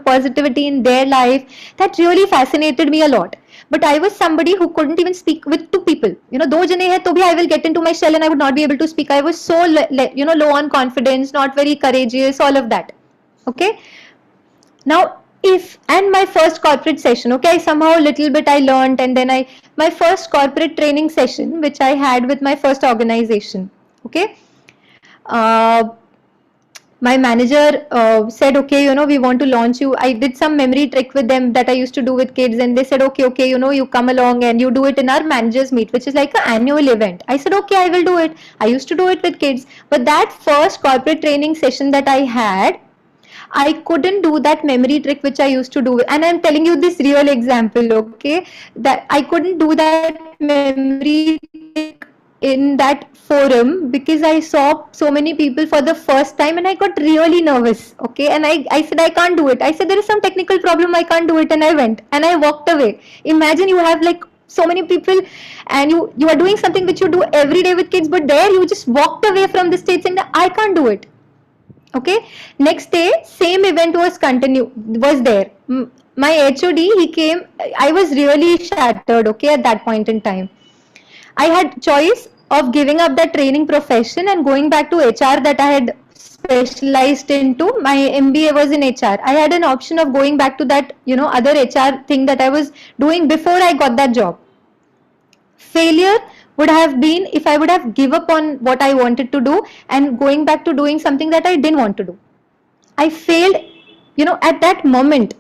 positivity in their life. That really fascinated me a lot. But I was somebody who couldn't even speak with two people. Do jane hai, to bhi I will get into my shell and I would not be able to speak. I was so, low on confidence, not very courageous, all of that. Okay. Now, and my first corporate session, okay, somehow little bit I learned, and then my first corporate training session, which I had with my first organization, okay, my manager said, okay, we want to launch you. I did some memory trick with them that I used to do with kids, and they said, okay, you come along and you do it in our managers meet, which is like an annual event. I said, okay, I will do it. I used to do it with kids, but that first corporate training session that I had, I couldn't do that memory trick which I used to do, and I'm telling you this real example, okay, that I couldn't do that memory trick in that forum because I saw so many people for the first time and I got really nervous, okay, and I said I can't do it. I said there is some technical problem, I can't do it, and I went and I walked away. Imagine you have like so many people and you are doing something which you do every day with kids, but there you just walked away from the stage and I can't do it. Okay, next day same event was there. My HOD, he came. I was really shattered, okay, at that point in time. I had choice of giving up that training profession and going back to HR that I had specialized into. My MBA was in HR. I had an option of going back to that, other HR thing that I was doing before I got that job. Failure would have been if I would have give up on what I wanted to do and going back to doing something that I didn't want to do. I failed at that moment.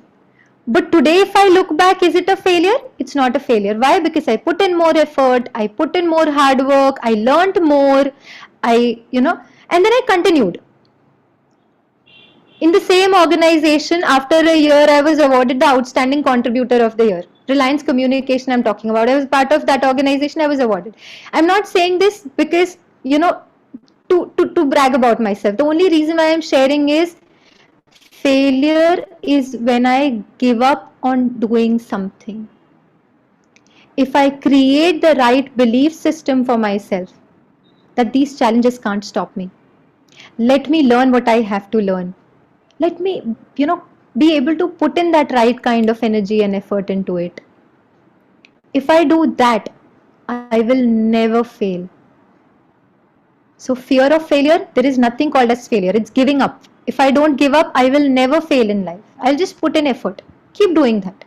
But today, if I look back, is it a failure? It's not a failure. Why? Because I put in more effort, I put in more hard work, I learned more, and then I continued. In the same organization, after a year, I was awarded the Outstanding Contributor of the Year. Reliance Communication, I'm talking about. I was part of that organization, I was awarded. I'm not saying this because, to brag about myself. The only reason why I'm sharing is failure is when I give up on doing something. If I create the right belief system for myself that these challenges can't stop me, let me learn what I have to learn. Let me, be able to put in that right kind of energy and effort into it. If I do that, I will never fail. So, fear of failure, there is nothing called as failure. It's giving up. If I don't give up, I will never fail in life. I'll just put in effort. Keep doing that.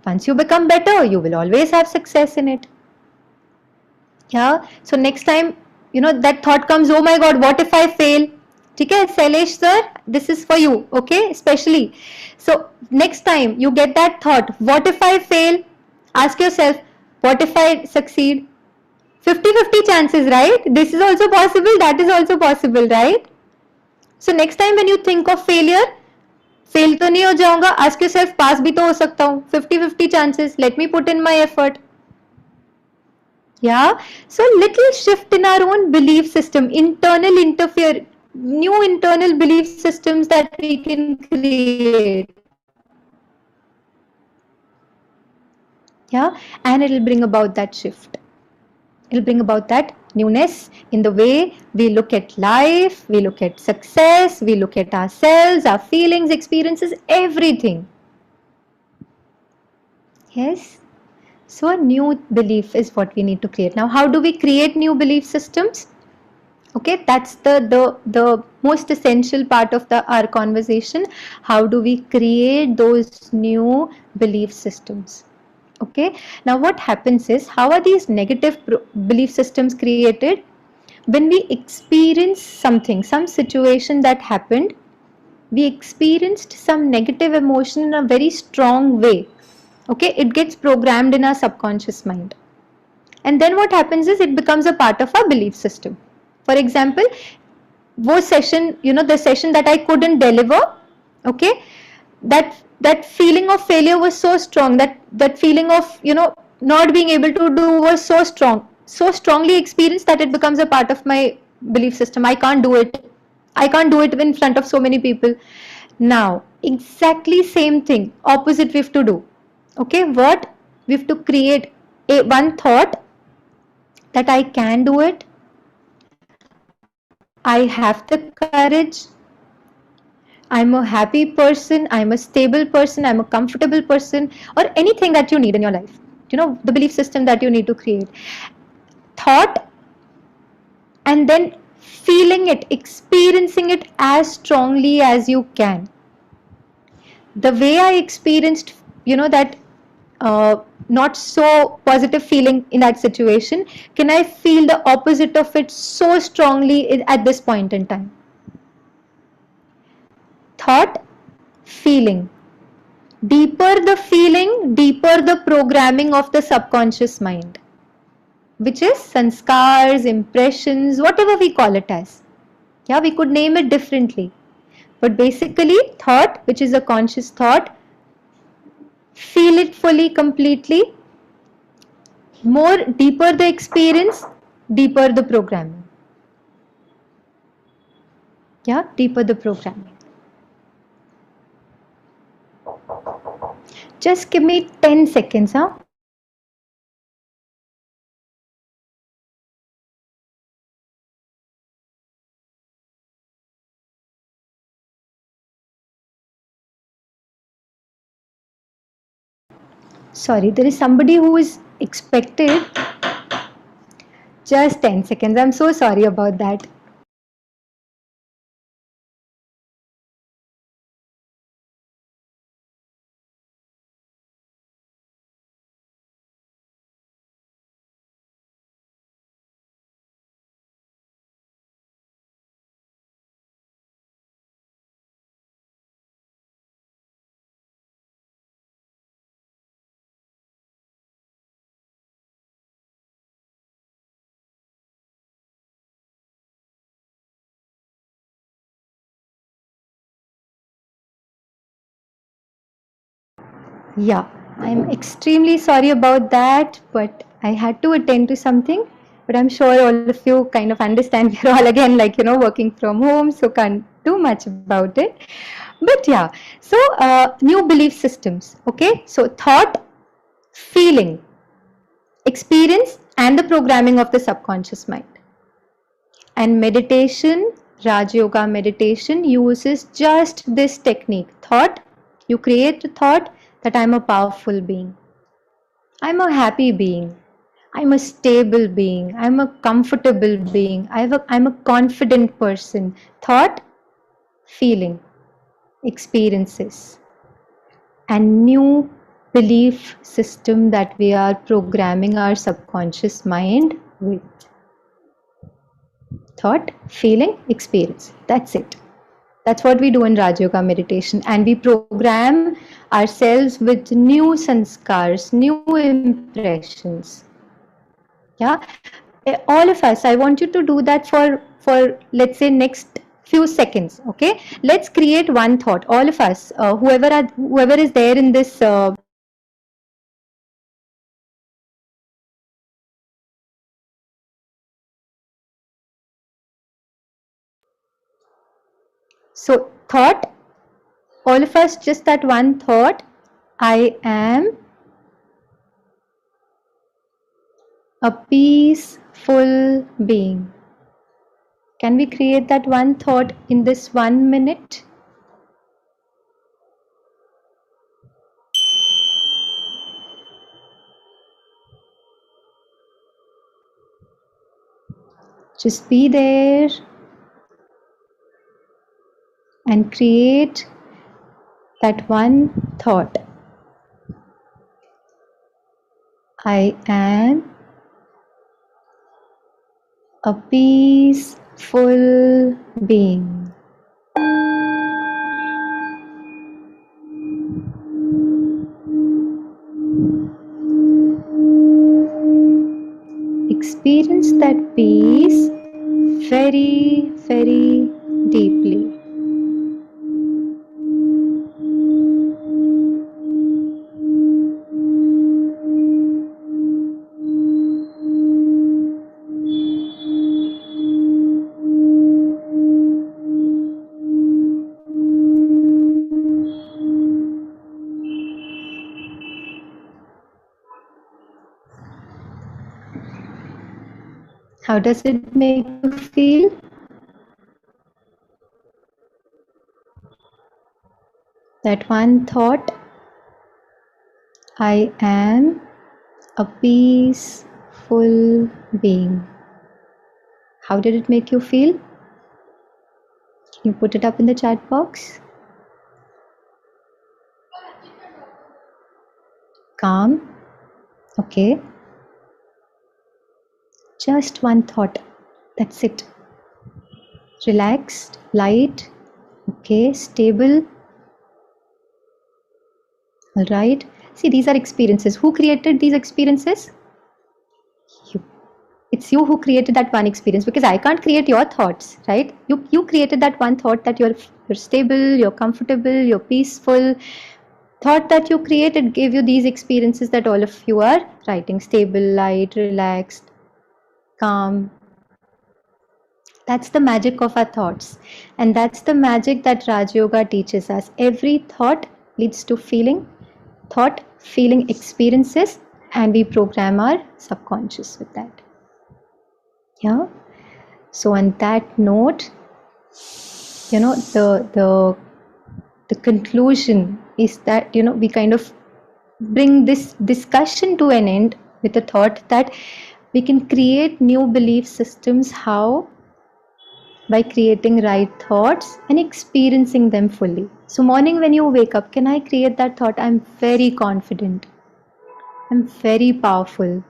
Once you become better, you will always have success in it. Yeah. So next time, that thought comes, oh my God, what if I fail? Okay, Sailesh sir, this is for you, okay, especially. So next time you get that thought, what if I fail? Ask yourself, what if I succeed? 50-50 chances, right? This is also possible, that is also possible, right? So next time when you think of failure, fail तो नहीं हो जाऊंगा, ask yourself, पास भी तो हो सकता हूँ, 50-50 chances, let me put in my effort. Yeah, so little shift in our own belief system, new internal belief systems that we can create. Yeah, and it'll bring about that shift. It'll bring about that newness in the way we look at life, we look at success, we look at ourselves, our feelings, experiences, everything. Yes. So a new belief is what we need to create. Now, how do we create new belief systems? Okay, that's the most essential part of our conversation. How do we create those new belief systems? Okay, now what happens is, how are these negative belief systems created? When we experience something, some situation that happened, we experienced some negative emotion in a very strong way. Okay, it gets programmed in our subconscious mind. And then what happens is, it becomes a part of our belief system. For example, वो session, the session that I couldn't deliver, okay, that feeling of failure was so strong, that feeling of, not being able to do was so strong, so strongly experienced, that it becomes a part of my belief system. I can't do it. I can't do it in front of so many people. Now, exactly same thing, opposite we have to do. Okay, what? We have to create one thought that I can do it. I have the courage. I'm a happy person. I'm a stable person. I'm a comfortable person, or anything that you need in your life. The belief system that you need to create. Thought, and then feeling it, experiencing it as strongly as you can. The way I experienced, that not so positive feeling in that situation, can I feel the opposite of it so strongly at this point in time? Thought, feeling. Deeper the feeling, deeper the programming of the subconscious mind, which is sanskars, impressions, whatever we call it as. Yeah, we could name it differently. But basically, thought, which is a conscious thought, feel it fully, completely. More deeper the experience, deeper the programming. Yeah, deeper the programming. Just give me 10 seconds, huh? Sorry, there is somebody who is expected. Just 10 seconds. I'm so sorry about that. Yeah, I'm extremely sorry about that, but I had to attend to something. But I'm sure all of you kind of understand we're all again like, working from home, so can't do much about it. But yeah, so new belief systems, okay? So thought, feeling, experience, and the programming of the subconscious mind. And meditation, Raj Yoga meditation uses just this technique. Thought, you create a thought that I'm a powerful being. I'm a happy being. I'm a stable being. I'm a comfortable being. I'm a confident person. Thought, feeling, experiences, and new belief system that we are programming our subconscious mind with. Thought, feeling, experience. That's it. That's what we do in Raj Yoga meditation, and we program ourselves with new sanskars, new impressions. Yeah, all of us. I want you to do that for let's say next few seconds. Okay, let's create one thought. All of us, whoever is there in this. So thought, all of us, just that one thought. I am a peaceful being. Can we create that one thought in this 1 minute? Just be there and create that one thought. I am a peaceful being. Experience that peace very, very deeply. How does it make you feel? That one thought, I am a peaceful being. How did it make you feel? Can you put it up in the chat box? Calm. Okay. Just one thought. That's it. Relaxed, light, okay, stable. All right. See, these are experiences. Who created these experiences? You. It's you who created that one experience, because I can't create your thoughts, right? You created that one thought that you're stable, you're comfortable, you're peaceful. Thought that you created gave you these experiences that all of you are writing: stable, light, relaxed, calm. That's the magic of our thoughts. And that's the magic that Raj Yoga teaches us. Every thought leads to feeling, thought, feeling experiences, and we program our subconscious with that. Yeah. So on that note, the conclusion is that, we kind of bring this discussion to an end with the thought that we can create new belief systems. How? By creating right thoughts and experiencing them fully. So morning when you wake up, can I create that thought? I'm very confident. I'm very powerful.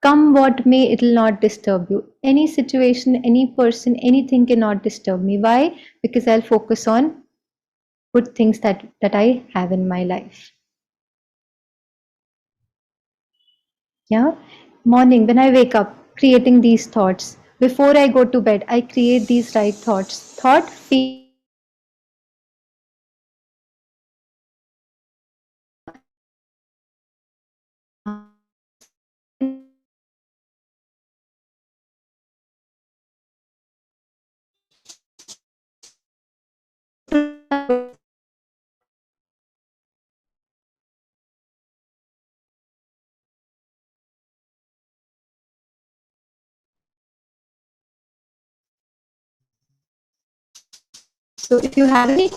Come what may, it will not disturb you. Any situation, any person, anything cannot disturb me. Why? Because I'll focus on good things that I have in my life. Yeah. Morning when I wake up, creating these thoughts. Before I go to bed, I create these right thoughts. Thought, feel, So if you have any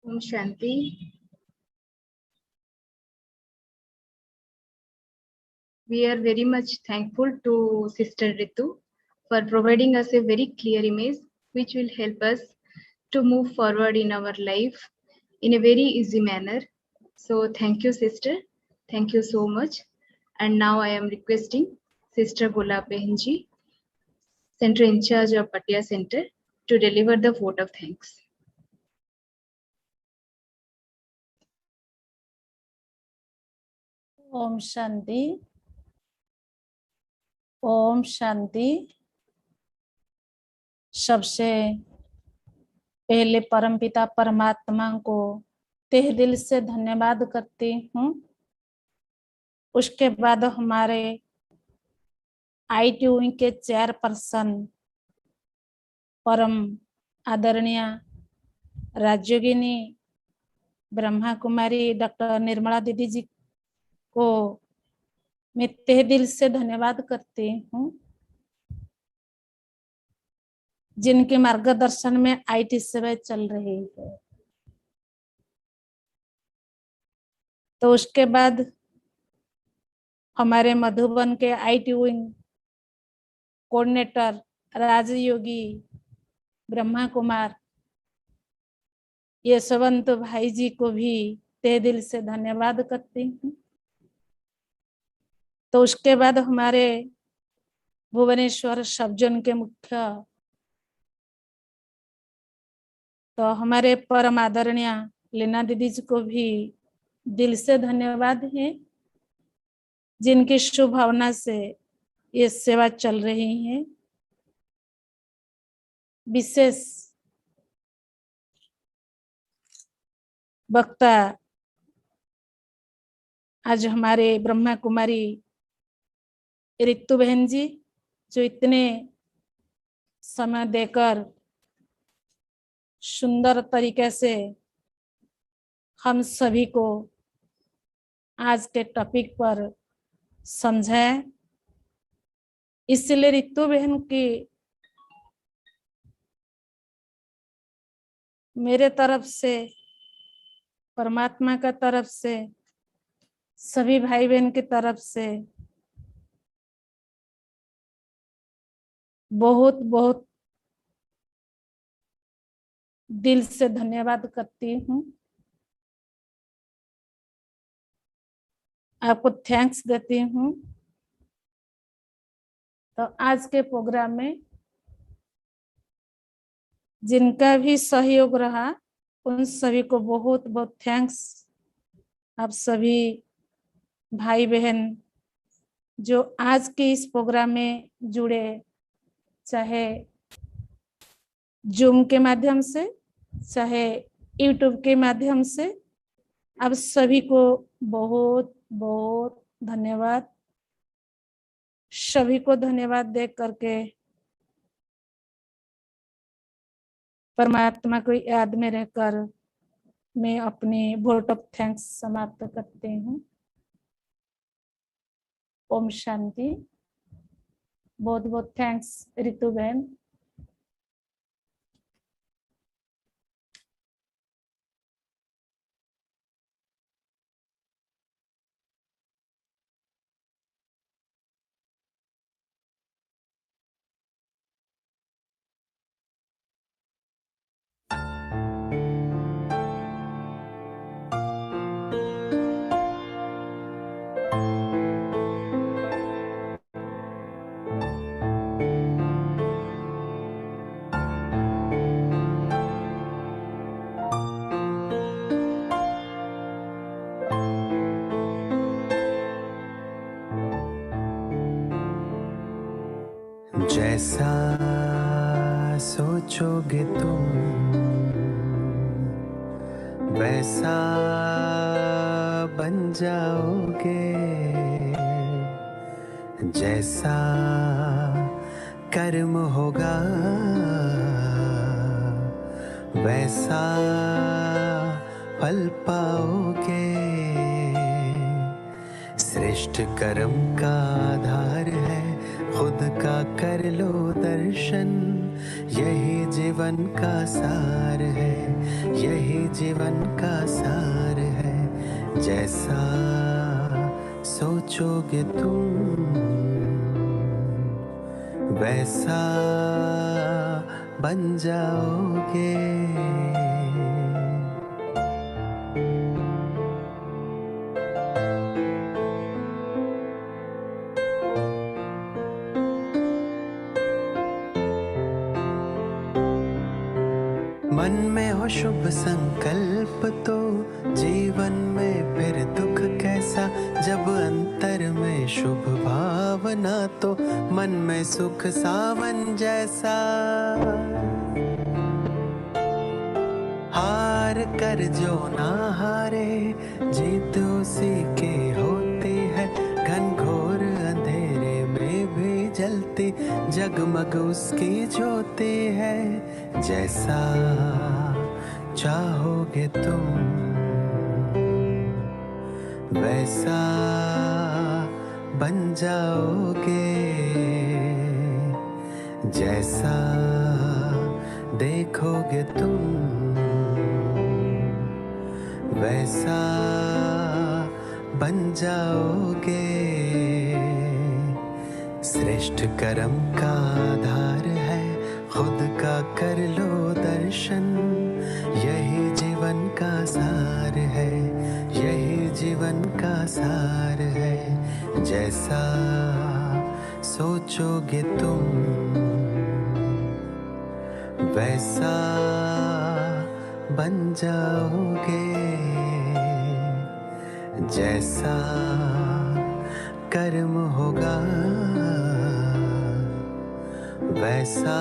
Om Shanti. We are very much thankful to Sister Ritu for providing us a very clear image which will help us to move forward in our life in a very easy manner. So thank you, sister. Thank you so much. And now I am requesting Sister Gulab Behenji, Center in charge of Patia Center, to deliver the vote of thanks. Om Shanti. Om Shanti. सबसे पहले परमपिता परमात्मा को तहे दिल से धन्यवाद करती हूँ। उसके बाद हमारे ITU के चेयरपर्सन परम आदरणीय राज्योगिनी ब्रह्मा कुमारी डॉक्टर निर्मला दीदी जी को मैं तहे दिल से धन्यवाद करती हूँ, जिनके मार्गदर्शन में IT सेवा चल रही है। तो उसके बाद हमारे मधुबन के ITU कोऑर्डिनेटर राजयोगी ब्रह्मा कुमार यशवंत भाई जी को भी तहे दिल से धन्यवाद करती हूँ। तो उसके बाद हमारे भुवनेश्वर सबजन के मुख्य तो हमारे परम आदरणीय लीना दीदी जी को भी दिल से धन्यवाद है, जिनकी शुभ भावना से ये सेवा चल रही है। विशेष वक्ता आज हमारे ब्रह्मा कुमारी रितु बहन जी, जो इतने समय देकर सुंदर तरीके से हम सभी को आज के टॉपिक पर समझाए। इसलिए रितु बहन की मेरे तरफ से, परमात्मा का तरफ से, सभी भाई बहन की तरफ से बहुत बहुत दिल से धन्यवाद करती हूँ। आपको थैंक्स देती हूँ। तो आज के प्रोग्राम में जिनका भी सहयोग रहा उन सभी को बहुत बहुत थैंक्स। आप सभी भाई बहन जो आज के इस प्रोग्राम में जुड़े, चाहे जूम के माध्यम से, चाहे यूट्यूब के माध्यम से, आप सभी को बहुत बहुत धन्यवाद। सभी को धन्यवाद दे करके परमात्मा को याद में रहकर मैं अपनी वोट ऑफ थैंक्स समाप्त करती हूँ। ओम शांति। बहुत बहुत थैंक्स रितु बहन। जैसा सोचोगे तुम वैसा बन जाओगे, जैसा कर्म होगा वैसा फल पाओगे। श्रेष्ठ कर्म का आधार है खुद का कर लो दर्शन, यही जीवन का सार है, यही जीवन का सार है। जैसा सोचोगे तुम वैसा बन जाओगे। मन में हो शुभ संकल्प तो जीवन में फिर दुख कैसा। जब अंतर में शुभ भावना तो मन में सुख सावन जैसा। हार कर जो ना हारे जीत उसी के होती है। घनघोर अंधेरे में भी जलती जगमग उसकी ज्योति है। जैसा चाहोगे तुम वैसा बन जाओगे। जैसा देखोगे तुम वैसा बन जाओगे। श्रेष्ठ कर्म का आधार है खुद का कर लो दर्शन। यही जीवन का सार है, यही जीवन का सार है। जैसा सोचोगे तुम वैसा बन जाओगे। जैसा कर्म होगा वैसा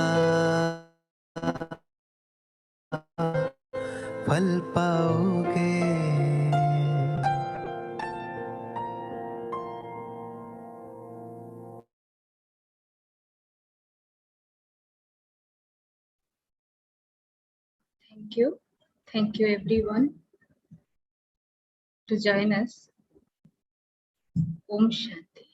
फल पाओगे। Thank you everyone to join us. Om Shanti.